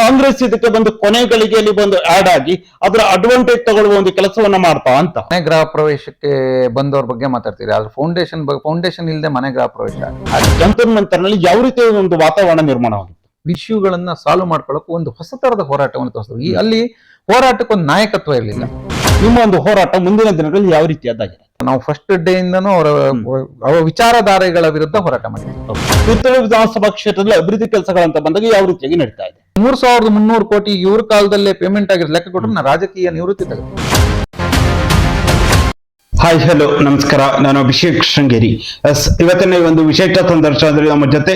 ಕಾಂಗ್ರೆಸ್ ಇದಕ್ಕೆ ಬಂದು ಕೊನೆ ಗಳಿಗೆಯಲ್ಲಿ ಬಂದು ಆಡ್ ಆಗಿ ಅದರ ಅಡ್ವಾಂಟೇಜ್ ತಗೊಳ್ಳುವ ಒಂದು ಕೆಲಸವನ್ನ ಮಾಡ್ತಾ ಅಂತ. ಮನೆ ಗೃಹ ಪ್ರವೇಶಕ್ಕೆ ಬಂದವ್ರ ಬಗ್ಗೆ ಮಾತಾಡ್ತೀರಿ, ಆದ್ರೆ ಫೌಂಡೇಶನ್ ಇಲ್ಲದೆ ಮನೆ ಗೃಹ ಪ್ರವೇಶ ಜಂತರ್ ಮಂತರ್ನಲ್ಲಿ ಯಾವ ರೀತಿಯ ಒಂದು ವಾತಾವರಣ ನಿರ್ಮಾಣವಾಗಿತ್ತು, ಇಶ್ಯೂಗಳನ್ನ ಸಾಲ್ವ್ ಮಾಡ್ಕೊಳ್ಳೋಕೆ ಒಂದು ಹೊಸ ತರದ ಹೋರಾಟವನ್ನು ತೋರಿಸಿದ್ರು. ಅಲ್ಲಿ ಹೋರಾಟಕ್ಕೊಂದು ನಾಯಕತ್ವ ಇರಲಿಲ್ಲ. ನಿಮ್ಮ ಒಂದು ಹೋರಾಟ ಮುಂದಿನ ದಿನಗಳಲ್ಲಿ ಯಾವ ರೀತಿಯಾದಾಗಿದೆ? ನಾವು ಫಸ್ಟ್ ಡೇ ಇಂದನೂ ಅವರ ವಿಚಾರಧಾರೆಗಳ ವಿರುದ್ಧ ಹೋರಾಟ ಮಾಡಿದ್ವಿ. ತೀರ್ಥಹಳ್ಳಿ ವಿಧಾನಸಭಾ ಕ್ಷೇತ್ರದಲ್ಲಿ ಅಭಿವೃದ್ಧಿ ಕೆಲಸಗಳಂತ ಬಂದಾಗ ಯಾವ ರೀತಿಯಾಗಿ ನಡೀತಾ ಇದೆ? 3,300 ಕೋಟಿ ಇವ್ರ ಕಾಲದಲ್ಲೇ ಪೇಮೆಂಟ್ ಆಗಿರೋ ಲೆಕ್ಕ ಕೊಟ್ಟರೆ ನಾನು ರಾಜಕೀಯ ನಿವೃತ್ತಿ ತೆಗೆದು. ಹಾಯ್ ಹಲೋ ನಮಸ್ಕಾರ, ನಾನು ಅಭಿಷೇಕ್ ಶೃಂಗೇರಿ. ಇವತ್ತಿನ ಒಂದು ವಿಶೇಷ ಸಂದರ್ಶನದಲ್ಲಿ ನಮ್ಮ ಜೊತೆ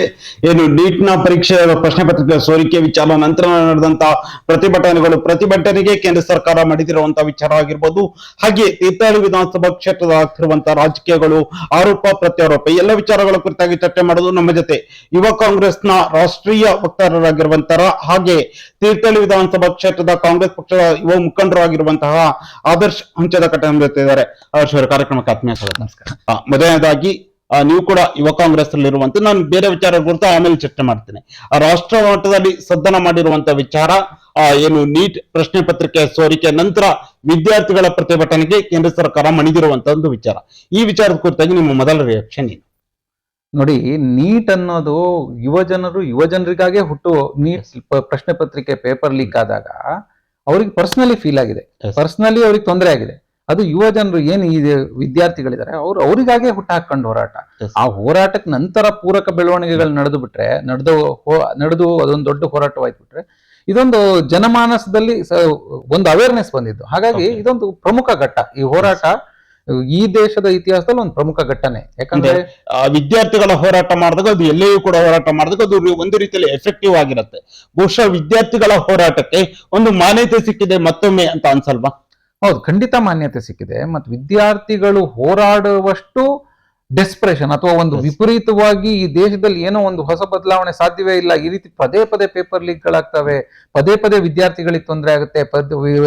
ಏನು ನೀಟ್ನ ಪರೀಕ್ಷೆ ಪ್ರಶ್ನೆ ಪತ್ರಿಕೆ ಸೋರಿಕೆ ವಿಚಾರ ನಂತರ ನಡೆದಂತಹ ಪ್ರತಿಭಟನೆಗೆ ಕೇಂದ್ರ ಸರ್ಕಾರ ಮಾಡಿದಿರುವಂತಹ ವಿಚಾರ ಆಗಿರ್ಬೋದು, ಹಾಗೆ ತೀರ್ಥಹಳ್ಳಿ ವಿಧಾನಸಭಾ ಕ್ಷೇತ್ರದ ಆಗ್ತಿರುವಂತಹ ರಾಜಕೀಯಗಳು, ಆರೋಪ ಪ್ರತ್ಯಾರೋಪ ಎಲ್ಲ ವಿಚಾರಗಳ ಕುರಿತಾಗಿ ಚರ್ಚೆ ಮಾಡೋದು ನಮ್ಮ ಜೊತೆ ಯುವ ಕಾಂಗ್ರೆಸ್ನ ರಾಷ್ಟ್ರೀಯ ವಕ್ತಾರರಾಗಿರುವಂತಹ ಹಾಗೆ ತೀರ್ಥಹಳ್ಳಿ ವಿಧಾನಸಭಾ ಕ್ಷೇತ್ರದ ಕಾಂಗ್ರೆಸ್ ಪಕ್ಷದ ಯುವ ಮುಖಂಡರಾಗಿರುವಂತಹ ಆದರ್ಶ್ ಹಂಚದಕಟ್ಟೆ ನಮ್ಮ ಜೊತೆ ಇದ್ದಾರೆ. ಕಾರ್ಯಕ್ರಮಕ್ಕೆ ಆತ್ಮೀಯ ಸ್ವಾಗತ. ನಮಸ್ಕಾರ. ಮೊದಲನೇದಾಗಿ ನೀವು ಕೂಡ ಯುವ ಕಾಂಗ್ರೆಸ್ ಅಲ್ಲಿರುವಂತ, ನಾನು ಬೇರೆ ವಿಚಾರ ಕುರಿತು ಆಮೇಲೆ ಚರ್ಚೆ ಮಾಡ್ತೇನೆ. ರಾಷ್ಟ್ರ ಮಟ್ಟದಲ್ಲಿ ಸದ್ದನ ಮಾಡಿರುವಂತ ವಿಚಾರ ಏನು ನೀಟ್ ಪ್ರಶ್ನೆ ಪತ್ರಿಕೆ ಸೋರಿಕೆ ನಂತರ ವಿದ್ಯಾರ್ಥಿಗಳ ಪ್ರತಿಭಟನೆಗೆ ಕೇಂದ್ರ ಸರ್ಕಾರ ಮಣಿದಿರುವಂತ ಒಂದು ವಿಚಾರ. ಈ ವಿಚಾರದ ಕುರಿತಾಗಿ ನಿಮ್ಮ ಮೊದಲ ರಿಯಾಕ್ಷನ್ ಏನು? ನೋಡಿ, ನೀಟ್ ಅನ್ನೋದು ಯುವಜನರಿಗಾಗೆ ಹುಟ್ಟು ನೀಟ್ ಪ್ರಶ್ನೆ ಪತ್ರಿಕೆ ಪೇಪರ್ ಲೀಕ್ ಆದಾಗ ಅವ್ರಿಗೆ ಪರ್ಸನಲಿ ಫೀಲ್ ಆಗಿದೆ, ಪರ್ಸನಲಿ ಅವ್ರಿಗೆ ತೊಂದರೆ ಆಗಿದೆ. ಅದು ಯುವ ಜನರು ಏನು ಈ ವಿದ್ಯಾರ್ಥಿಗಳಿದ್ದಾರೆ ಅವರಿಗಾಗೆ ಹುಟ್ಟು ಹಾಕೊಂಡು ಹೋರಾಟ. ಆ ಹೋರಾಟಕ್ಕೆ ನಂತರ ಪೂರಕ ಬೆಳವಣಿಗೆಗಳು ನಡೆದು ಅದೊಂದು ದೊಡ್ಡ ಹೋರಾಟವಾಯ್ತು ಬಿಟ್ರೆ ಇದೊಂದು ಜನಮಾನಸದಲ್ಲಿ ಒಂದು ಅವೇರ್ನೆಸ್ ಬಂದಿದ್ದು. ಹಾಗಾಗಿ ಇದೊಂದು ಪ್ರಮುಖ ಘಟ್ಟ. ಈ ಹೋರಾಟ ಈ ದೇಶದ ಇತಿಹಾಸದಲ್ಲಿ ಒಂದು ಪ್ರಮುಖ ಘಟ್ಟನೆ. ಯಾಕಂದ್ರೆ ವಿದ್ಯಾರ್ಥಿಗಳ ಹೋರಾಟ ಮಾಡಿದಾಗ ಅದು ಎಲ್ಲಿಯೂ ಕೂಡ ಹೋರಾಟ ಮಾಡಿದಾಗ ಅದು ಒಂದು ರೀತಿಯಲ್ಲಿ ಎಫೆಕ್ಟಿವ್ ಆಗಿರುತ್ತೆ. ಬಹುಶಃ ವಿದ್ಯಾರ್ಥಿಗಳ ಹೋರಾಟಕ್ಕೆ ಒಂದು ಮಾನ್ಯತೆ ಸಿಕ್ಕಿದೆ ಮತ್ತೊಮ್ಮೆ ಅಂತ ಅನ್ಸಲ್ವಾ? ಹೌದು, ಖಂಡಿತ ಮಾನ್ಯತೆ ಸಿಕ್ಕಿದೆ. ಮತ್ತು ವಿದ್ಯಾರ್ಥಿಗಳು ಹೋರಾಡುವಷ್ಟು ಡೆಸ್ಪರೇಷನ್ ಅಥವಾ ಒಂದು ವಿಪರೀತವಾಗಿ ಈ ದೇಶದಲ್ಲಿ ಏನೋ ಒಂದು ಹೊಸ ಬದಲಾವಣೆ ಸಾಧ್ಯವೇ ಇಲ್ಲ. ಈ ರೀತಿ ಪದೇ ಪದೇ ಪೇಪರ್ ಲೀಕ್ಗಳಾಗ್ತವೆ, ಪದೇ ಪದೇ ವಿದ್ಯಾರ್ಥಿಗಳಿಗೆ ತೊಂದರೆ ಆಗುತ್ತೆ.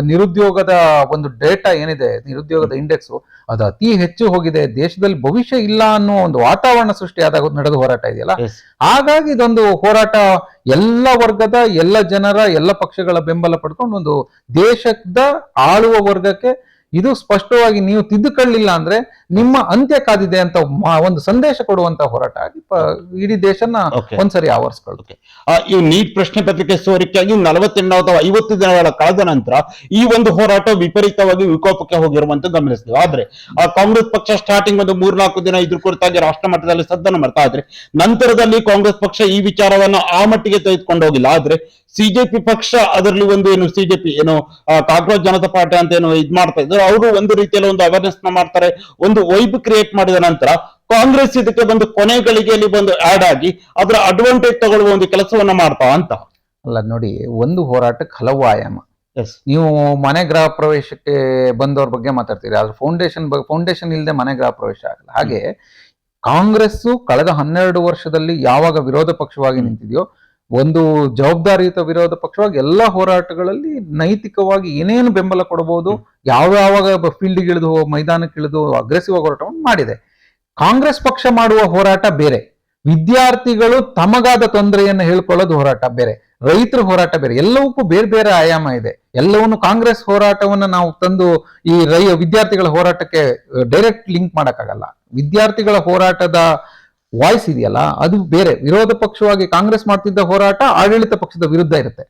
ನಿರುದ್ಯೋಗದ ಒಂದು ಡೇಟಾ ಏನಿದೆ, ನಿರುದ್ಯೋಗದ ಇಂಡೆಕ್ಸ್ ಅದು ಅತಿ ಹೆಚ್ಚು ಹೋಗಿದೆ. ದೇಶದಲ್ಲಿ ಭವಿಷ್ಯ ಇಲ್ಲ ಅನ್ನೋ ಒಂದು ವಾತಾವರಣ ಸೃಷ್ಟಿಯಾದಾಗ ನಡೆದ ಹೋರಾಟ ಇದೆಯಲ್ಲ. ಹಾಗಾಗಿ ಇದೊಂದು ಹೋರಾಟ ಎಲ್ಲ ವರ್ಗದ, ಎಲ್ಲ ಜನರ, ಎಲ್ಲ ಪಕ್ಷಗಳ ಬೆಂಬಲ ಪಡ್ಕೊಂಡು ಒಂದು ದೇಶದ ಆಳುವ ವರ್ಗಕ್ಕೆ ಇದು ಸ್ಪಷ್ಟವಾಗಿ ನೀವು ತಿದ್ದುಕೊಳ್ಳಿಲ್ಲ ಅಂದ್ರೆ ನಿಮ್ಮ ಅಂತ್ಯ ಕಾದಿದೆ ಅಂತ ಒಂದು ಸಂದೇಶ ಕೊಡುವಂತ ಹೋರಾಟ ಆಗಿ ಇಡೀ ದೇಶನ ಒಂದ್ಸರಿ ಆವರಿಸ್ಕೊಳ್ಳುತ್ತೆ. ಈ ನೀಟ್ ಪ್ರಶ್ನೆ ಪತ್ರಿಕೆ ಸೋರಿಕೆಯಾಗಿ 48 ಅಥವಾ 50 ದಿನಗಳ ಕಳೆದ ನಂತರ ಈ ಒಂದು ಹೋರಾಟ ವಿಪರೀತವಾಗಿ ವಿಕೋಪಕ್ಕೆ ಹೋಗಿರುವಂತ ಗಮನಿಸ್ತೀವಿ. ಆದ್ರೆ ಕಾಂಗ್ರೆಸ್ ಪಕ್ಷ ಸ್ಟಾರ್ಟಿಂಗ್ ಒಂದು 3-4 ದಿನ ಇದ್ರ ಕುರಿತಾಗಿ ರಾಷ್ಟ್ರ ಮಟ್ಟದಲ್ಲಿ ಸದ್ದನ್ನು ಮಾಡ್ತಾ ಇದ್ರೆ ನಂತರದಲ್ಲಿ ಕಾಂಗ್ರೆಸ್ ಪಕ್ಷ ಈ ವಿಚಾರವನ್ನು ಆ ಮಟ್ಟಿಗೆ ತೆಗೆದುಕೊಂಡು ಹೋಗಿಲ್ಲ. ಆದ್ರೆ ಸಿಜೆಪಿ ಪಕ್ಷ ಅದರಲ್ಲಿ ಒಂದು ಏನು ಸಿಜೆಪಿ ಏನು ಕಾಂಗ್ರೆಸ್ ಜನತಾ ಪಾರ್ಟಿ ಅಂತ ಏನು ಇದ್ ಮಾಡ್ತಾ ಇದ್ರು, ಅವರು ಒಂದು ರೀತಿಯಲ್ಲಿ ಒಂದು ಅವೇರ್ನೆಸ್ ನ ಮಾಡ್ತಾರೆ, ಒಂದು ವೈಬ್ ಕ್ರಿಯೇಟ್ ಮಾಡಿದ ನಂತರ ಕಾಂಗ್ರೆಸ್ ಇದಕ್ಕೆ ಬಂದು ಕೊನೆ ಗಳಿಗೆಯಲ್ಲಿ ಬಂದು ಆಡ್ ಆಗಿ ಅದರ ಅಡ್ವಾಂಟೇಜ್ ತಗೊಳ್ಳುವ ಒಂದು ಕೆಲಸವನ್ನ ಮಾಡ್ತಾ ಅಂತ. ಅಲ್ಲ ನೋಡಿ, ಒಂದು ಹೋರಾಟಕ್ಕೆ ಹಲವು ಆಯಾಮ. ನೀವು ಮನೆ ಗೃಹ ಪ್ರವೇಶಕ್ಕೆ ಬಂದವ್ರ ಬಗ್ಗೆ ಮಾತಾಡ್ತೀರಿ, ಆದ್ರೆ ಫೌಂಡೇಶನ್ ಇಲ್ಲದೆ ಮನೆ ಗೃಹ ಪ್ರವೇಶ ಆಗಲ್ಲ. ಹಾಗೆ ಕಾಂಗ್ರೆಸ್ ಕಳೆದ 12 ವರ್ಷದಲ್ಲಿ ಯಾವಾಗ ವಿರೋಧ ಪಕ್ಷವಾಗಿ ನಿಂತಿದೆಯೋ, ಒಂದು ಜವಾಬ್ದಾರಿಯುತ ವಿರೋಧ ಪಕ್ಷವಾಗಿ ಎಲ್ಲಾ ಹೋರಾಟಗಳಲ್ಲಿ ನೈತಿಕವಾಗಿ ಏನೇನು ಬೆಂಬಲ ಕೊಡಬಹುದು, ಯಾವಾಗ ಫೀಲ್ಡ್ಗೆ ಇಳಿದು ಮೈದಾನಕ್ಕೆ ಇಳಿದು ಅಗ್ರೆಸಿವ್ ಆಗಿ ಹೋರಾಟವನ್ನು ಮಾಡಿದೆ. ಕಾಂಗ್ರೆಸ್ ಪಕ್ಷ ಮಾಡುವ ಹೋರಾಟ ಬೇರೆ, ವಿದ್ಯಾರ್ಥಿಗಳು ತಮಗಾದ ತೊಂದರೆಯನ್ನು ಹೇಳ್ಕೊಳ್ಳೋದು ಹೋರಾಟ ಬೇರೆ, ರೈತರ ಹೋರಾಟ ಬೇರೆ. ಎಲ್ಲವಕ್ಕೂ ಬೇರೆ ಬೇರೆ ಆಯಾಮ ಇದೆ. ಎಲ್ಲವನ್ನು ಕಾಂಗ್ರೆಸ್ ಹೋರಾಟವನ್ನ ನಾವು ತಂದು ಈ ವಿದ್ಯಾರ್ಥಿಗಳ ಹೋರಾಟಕ್ಕೆ ಡೈರೆಕ್ಟ್ ಲಿಂಕ್ ಮಾಡಕ್ಕಾಗಲ್ಲ. ವಿದ್ಯಾರ್ಥಿಗಳ ಹೋರಾಟದ ವಾಯ್ಸ್ ಇದೆಯಲ್ಲ ಅದು ಬೇರೆ. ವಿರೋಧ ಪಕ್ಷವಾಗಿ ಕಾಂಗ್ರೆಸ್ ಮಾಡ್ತಿದ್ದ ಹೋರಾಟ ಆಡಳಿತ ಪಕ್ಷದ ವಿರುದ್ಧ ಇರುತ್ತೆ.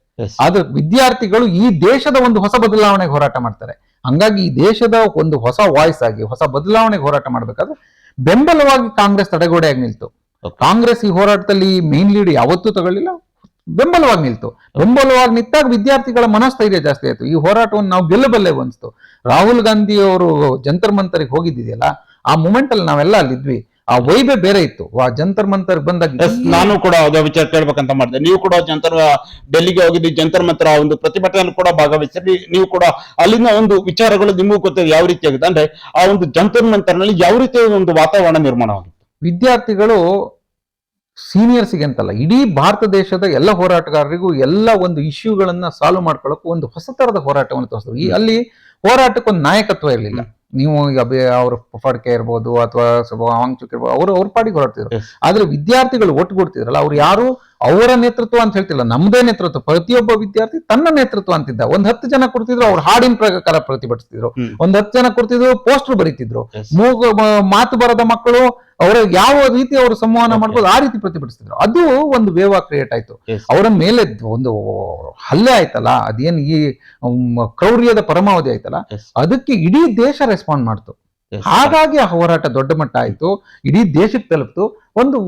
ಆದ್ರೆ ವಿದ್ಯಾರ್ಥಿಗಳು ಈ ದೇಶದ ಒಂದು ಹೊಸ ಬದಲಾವಣೆಗೆ ಹೋರಾಟ ಮಾಡ್ತಾರೆ. ಹಂಗಾಗಿ ಈ ದೇಶದ ಒಂದು ಹೊಸ ವಾಯ್ಸ್ ಆಗಿ ಹೊಸ ಬದಲಾವಣೆಗೆ ಹೋರಾಟ ಮಾಡ್ಬೇಕಾದ್ರೆ ಬೆಂಬಲವಾಗಿ ಕಾಂಗ್ರೆಸ್ ತಡೆಗೋಡೆಯಾಗಿ ನಿಲ್ತು. ಕಾಂಗ್ರೆಸ್ ಈ ಹೋರಾಟದಲ್ಲಿ ಮೇನ್ ಲೀಡ್ ಯಾವತ್ತೂ ತಗೊಳ್ಳಿಲ್ಲ, ಬೆಂಬಲವಾಗಿ ನಿಲ್ತು. ಬೆಂಬಲವಾಗಿ ನಿಂತಾಗ ವಿದ್ಯಾರ್ಥಿಗಳ ಮನಸ್ಥೈರ್ಯ ಜಾಸ್ತಿ ಆಯ್ತು. ಈ ಹೋರಾಟವನ್ನು ನಾವು ಗೆಲ್ಲಬಲ್ಲೆ ಅನಿಸ್ತು. ರಾಹುಲ್ ಗಾಂಧಿ ಅವರು ಜಂತರ್ ಮಂತರಿಗೆ ಹೋಗಿದ್ದಿದೆಯಲ್ಲ, ಆ ಮೂಮೆಂಟ್ ಅಲ್ಲಿ ನಾವೆಲ್ಲ ಅಲ್ಲಿದ್ವಿ. ಆ ವೈಬೆ ಬೇರೆ ಇತ್ತು. ಆ ಜಂತರ್ ಮಂತರ್ ಬಂದಾಗ ನಾನು ಕೂಡ ಅದ ವಿಚಾರ ಕೇಳ್ಬೇಕಂತ ಮಾಡಿದೆ. ನೀವು ಕೂಡ ಡೆಲ್ಲಿಗೆ ಹೋಗಿದ್ದಿ, ಜಂತರ್ ಮಂತರ ಒಂದು ಪ್ರತಿಭಟನೆ ಕೂಡ ಭಾಗವಹಿಸಿದ್ರಿ. ನೀವು ಕೂಡ ಅಲ್ಲಿನ ಒಂದು ವಿಚಾರಗಳು ನಿಮಗೂ ಗೊತ್ತಿದೆ ಯಾವ ರೀತಿ ಆಗಿದೆ ಅಂದ್ರೆ ಆ ಒಂದು ಜಂತರ್ ಮಂತರ್ನಲ್ಲಿ ಯಾವ ರೀತಿಯ ಒಂದು ವಾತಾವರಣ ನಿರ್ಮಾಣವಾಗಿತ್ತು. ವಿದ್ಯಾರ್ಥಿಗಳು ಸೀನಿಯರ್ಸ್ಗೆ ಅಂತಲ್ಲ, ಇಡೀ ಭಾರತ ದೇಶದ ಎಲ್ಲ ಹೋರಾಟಗಾರರಿಗೂ ಎಲ್ಲ ಒಂದು ಇಶ್ಯೂಗಳನ್ನ ಸಾಲ್ವ್ ಮಾಡ್ಕೊಳ್ಳೋಕೆ ಒಂದು ಹೊಸ ತರದ ಹೋರಾಟವನ್ನು ತೋರಿಸಿದ್ರು. ಅಲ್ಲಿ ಹೋರಾಟಕ್ಕೊಂದು ನಾಯಕತ್ವ ಇರಲಿಲ್ಲ. ನೀವು ಅವ್ರ ಫಡ್ಕೆ ಇರ್ಬೋದು ಅಥವಾ ವಾಂಗ್ಚುಕ್ ಇರ್ಬೋದು, ಅವ್ರ ಪಾಡಿಗೆ ಹೊರಡ್ತಿದ್ರು. ಆದ್ರೆ ವಿದ್ಯಾರ್ಥಿಗಳು ಒಟ್ಟುಗೂಡ್ತಿದ್ರಲ್ಲ, ಅವ್ರು ಯಾರು ಅವರ ನೇತೃತ್ವ ಅಂತ ಹೇಳ್ತಿಲ್ಲ, ನಮ್ದೇ ನೇತೃತ್ವ. ಪ್ರತಿಯೊಬ್ಬ ವಿದ್ಯಾರ್ಥಿ ತನ್ನ ನೇತೃತ್ವ ಅಂತಿದ್ದ. 10 ಜನ ಕೊಡ್ತಿದ್ರು, ಅವ್ರು ಹಾಡಿನ ಪ್ರಕಾರ ಪ್ರತಿಭಟಿಸ್ತಿದ್ರು. 10 ಜನ ಕೊಡ್ತಿದ್ರು, ಪೋಸ್ಟರ್ ಬರೀತಿದ್ರು. ಮಾತು ಬರದ ಮಕ್ಕಳು ಅವರ ಯಾವ ರೀತಿ ಅವರು ಸಂವಹನ ಮಾಡ್ಬೋದು ಆ ರೀತಿ ಪ್ರತಿಭಟಿಸ್ತಿದ್ರು. ಅದು ಒಂದು ವೇವ ಕ್ರಿಯೇಟ್ ಆಯ್ತು. ಅವರ ಮೇಲೆ ಒಂದು ಹಲ್ಲೆ ಆಯ್ತಲ್ಲ, ಅದೇನ್ ಈ ಕ್ರೌರ್ಯದ ಪರಮಾವಧಿ ಆಯ್ತಲ್ಲ, ಅದಕ್ಕೆ ಇಡೀ ದೇಶ ರೆಸ್ಪಾಂಡ್ ಮಾಡ್ತು. ಹಾಗಾಗಿ ಆ ಹೋರಾಟ ದೊಡ್ಡ ಮಟ್ಟ ಆಯ್ತು, ಇಡೀ ದೇಶಕ್ಕೆ ತಲುಪ್ತು. ಒಂದು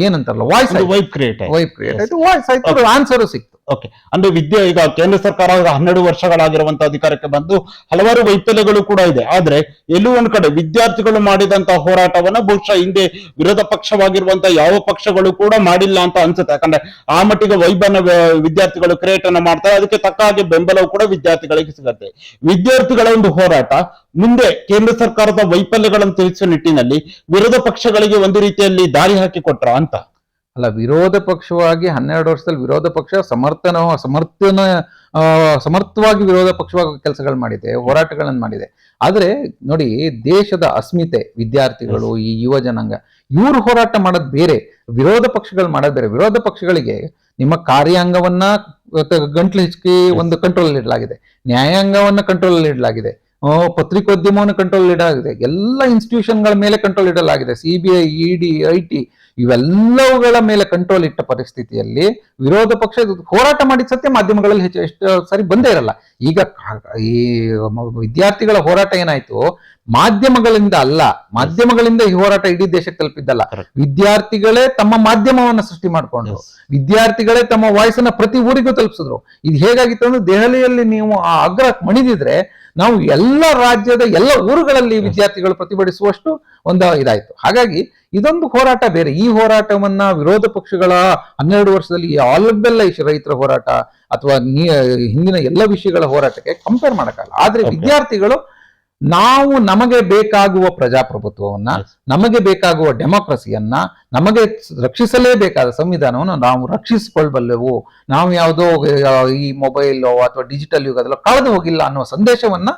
ಏನಂತಾರಲ್ಲ ವಾಯ್ಸ್ ಕ್ರಿಯೇಟ್ ಆಯ್ತು, ವಾಯ್ಸ್ ಆಯ್ತು, ಆನ್ಸರ್ ಸಿಕ್ತು. ಓಕೆ, ಅಂದ್ರೆ ಈಗ ಕೇಂದ್ರ ಸರ್ಕಾರ 12 ವರ್ಷಗಳಾಗಿರುವಂತಹ ಅಧಿಕಾರಕ್ಕೆ ಬಂದು ಹಲವಾರು ವೈಫಲ್ಯಗಳು ಕೂಡ ಇದೆ. ಆದ್ರೆ ಎಲ್ಲೂ ಒಂದ್ ಕಡೆ ವಿದ್ಯಾರ್ಥಿಗಳು ಮಾಡಿದಂತಹ ಹೋರಾಟವನ್ನ ಬಹುಶಃ ಹಿಂದೆ ವಿರೋಧ ಪಕ್ಷವಾಗಿರುವಂತಹ ಯಾವ ಪಕ್ಷಗಳು ಕೂಡ ಮಾಡಿಲ್ಲ ಅಂತ ಅನ್ಸುತ್ತೆ. ಯಾಕಂದ್ರೆ ಆ ಮಟ್ಟಿಗೆ ವೈಭವನ ವಿದ್ಯಾರ್ಥಿಗಳು ಕ್ರಿಯೇಟ್ ಅನ್ನ ಮಾಡ್ತಾರೆ, ಅದಕ್ಕೆ ತಕ್ಕ ಹಾಗೆ ಬೆಂಬಲವು ಕೂಡ ವಿದ್ಯಾರ್ಥಿಗಳಿಗೆ ಸಿಗುತ್ತೆ. ವಿದ್ಯಾರ್ಥಿಗಳ ಒಂದು ಹೋರಾಟ ಮುಂದೆ ಕೇಂದ್ರ ಸರ್ಕಾರದ ವೈಫಲ್ಯಗಳನ್ನು ತಿಳಿಸುವ ನಿಟ್ಟಿನಲ್ಲಿ ವಿರೋಧ ಪಕ್ಷಗಳಿಗೆ ಒಂದು ರೀತಿಯಲ್ಲಿ ದಾರಿ ಹಾಕಿ ಕೊಟ್ರ ಅಂತ ಅಲ್ಲ. ವಿರೋಧ ಪಕ್ಷವಾಗಿ 12 ವರ್ಷದಲ್ಲಿ ವಿರೋಧ ಪಕ್ಷ ಸಮರ್ಥವಾಗಿ ವಿರೋಧ ಪಕ್ಷವಾಗಿ ಕೆಲಸಗಳು ಮಾಡಿದೆ, ಹೋರಾಟಗಳನ್ನು ಮಾಡಿದೆ. ಆದ್ರೆ ನೋಡಿ, ದೇಶದ ಅಸ್ಮಿತೆ, ವಿದ್ಯಾರ್ಥಿಗಳು, ಈ ಯುವ ಜನಾಂಗ, ಇವ್ರು ಹೋರಾಟ ಮಾಡೋದು ಬೇರೆ, ವಿರೋಧ ಪಕ್ಷಗಳು ಮಾಡೋದು ಬೇರೆ. ವಿರೋಧ ಪಕ್ಷಗಳಿಗೆ ನಿಮ್ಮ ಕಾರ್ಯಾಂಗವನ್ನ ಗಂಟ್ಲು ಹಿಚ್ಕಿ ಒಂದು ಕಂಟ್ರೋಲ್ ಇಡಲಾಗಿದೆ, ನ್ಯಾಯಾಂಗವನ್ನ ಕಂಟ್ರೋಲ್ ಇಡಲಾಗಿದೆ, ಪತ್ರಿಕೋದ್ಯಮವನ್ನು ಕಂಟ್ರೋಲ್ ಇಡಲಾಗಿದೆ, ಎಲ್ಲ ಇನ್ಸ್ಟಿಟ್ಯೂಷನ್ಗಳ ಮೇಲೆ ಕಂಟ್ರೋಲ್ ಇಡಲಾಗಿದೆ, CBI, ED, IT ಇವೆಲ್ಲವುಗಳ ಮೇಲೆ ಕಂಟ್ರೋಲ್ ಇಟ್ಟ ಪರಿಸ್ಥಿತಿಯಲ್ಲಿ ವಿರೋಧ ಪಕ್ಷ ಹೋರಾಟ ಮಾಡಿದ ಸತ್ಯ ಮಾಧ್ಯಮಗಳಲ್ಲಿ ಎಷ್ಟು ಸರಿ ಬಂದೇ ಇರಲ್ಲ. ಈಗ ಈ ವಿದ್ಯಾರ್ಥಿಗಳ ಹೋರಾಟ ಏನಾಯ್ತು, ಮಾಧ್ಯಮಗಳಿಂದ ಅಲ್ಲ, ಮಾಧ್ಯಮಗಳಿಂದ ಈ ಹೋರಾಟ ಇಡೀ ದೇಶಕ್ಕೆ ತಲುಪಿದ್ದಲ್ಲ. ವಿದ್ಯಾರ್ಥಿಗಳೇ ತಮ್ಮ ಮಾಧ್ಯಮವನ್ನ ಸೃಷ್ಟಿ ಮಾಡ್ಕೊಂಡ್ರು, ವಿದ್ಯಾರ್ಥಿಗಳೇ ತಮ್ಮ ವಾಯ್ಸ್ ಅನ್ನ ಪ್ರತಿ ಊರಿಗೂ ತಲುಪಿಸಿದ್ರು. ಇದು ಹೇಗಾಗಿತ್ತು ಅಂದ್ರೆ, ದೆಹಲಿಯಲ್ಲಿ ನೀವು ಆ ಅಗ್ರ ಮಣಿದಿದ್ರೆ ನಾವು ಎಲ್ಲ ರಾಜ್ಯದ ಎಲ್ಲ ಊರುಗಳಲ್ಲಿ ವಿದ್ಯಾರ್ಥಿಗಳು ಪ್ರತಿಭಟಿಸುವಷ್ಟು ಒಂದು ಇದಾಯ್ತು. ಹಾಗಾಗಿ ಇದೊಂದು ಹೋರಾಟ ಬೇರೆ. ಈ ಹೋರಾಟವನ್ನ ವಿರೋಧ ಪಕ್ಷಗಳ 12 ವರ್ಷದಲ್ಲಿ ಆಲ್ಬೆಲ್ಲ ರೈತರ ಹೋರಾಟ ಅಥವಾ ಹಿಂದಿನ ಎಲ್ಲ ವಿಷಯಗಳ ಹೋರಾಟಕ್ಕೆ ಕಂಪೇರ್ ಮಾಡಕ್ಕಾಗಲ್ಲ. ಆದ್ರೆ ವಿದ್ಯಾರ್ಥಿಗಳು ನಾವು ನಮಗೆ ಬೇಕಾಗುವ ಪ್ರಜಾಪ್ರಭುತ್ವವನ್ನ, ನಮಗೆ ಬೇಕಾಗುವ ಡೆಮೋಕ್ರಸಿಯನ್ನ, ನಮಗೆ ರಕ್ಷಿಸಲೇಬೇಕಾದ ಸಂವಿಧಾನವನ್ನು ನಾವು ರಕ್ಷಿಸಿಕೊಳ್ಳಬಲ್ಲೆವು, ನಾವು ಯಾವುದೋ ಈ ಮೊಬೈಲ್ ಅಥವಾ ಡಿಜಿಟಲ್ ಯುಗದಲ್ಲೋ ಕಳೆದು ಹೋಗಿಲ್ಲ ಅನ್ನುವ ಸಂದೇಶವನ್ನ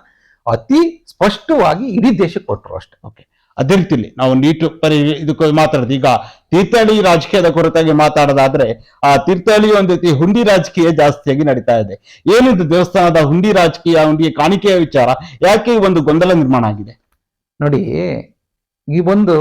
ಅತಿ ಸ್ಪಷ್ಟವಾಗಿ ಇಡೀ ದೇಶಕ್ಕೆ ಕೊಟ್ಟರು ಅಷ್ಟೇ. ಓಕೆ, ಅದೇ ರೀತಿಯಲ್ಲಿ ನಾವು ನೀಟ್ ಇದಕ್ಕೆ ಮಾತಾಡೋದು. ಈಗ ತೀರ್ಥಹಳ್ಳಿ ರಾಜಕೀಯದ ಕುರಿತಾಗಿ ಮಾತಾಡೋದಾದ್ರೆ, ಆ ತೀರ್ಥಹಳ್ಳಿ ಒಂದು ರೀತಿ ಹುಂಡಿ ರಾಜಕೀಯ ಜಾಸ್ತಿಯಾಗಿ ನಡೀತಾ ಇದೆ. ಏನಿದು ದೇವಸ್ಥಾನದ ಹುಂಡಿ ರಾಜಕೀಯ, ಹುಂಡಿ ಕಾಣಿಕೆಯ ವಿಚಾರ, ಯಾಕೆ ಈ ಒಂದು ಗೊಂದಲ ನಿರ್ಮಾಣ ಆಗಿದೆ? ನೋಡಿ, ಈ ಒಂದು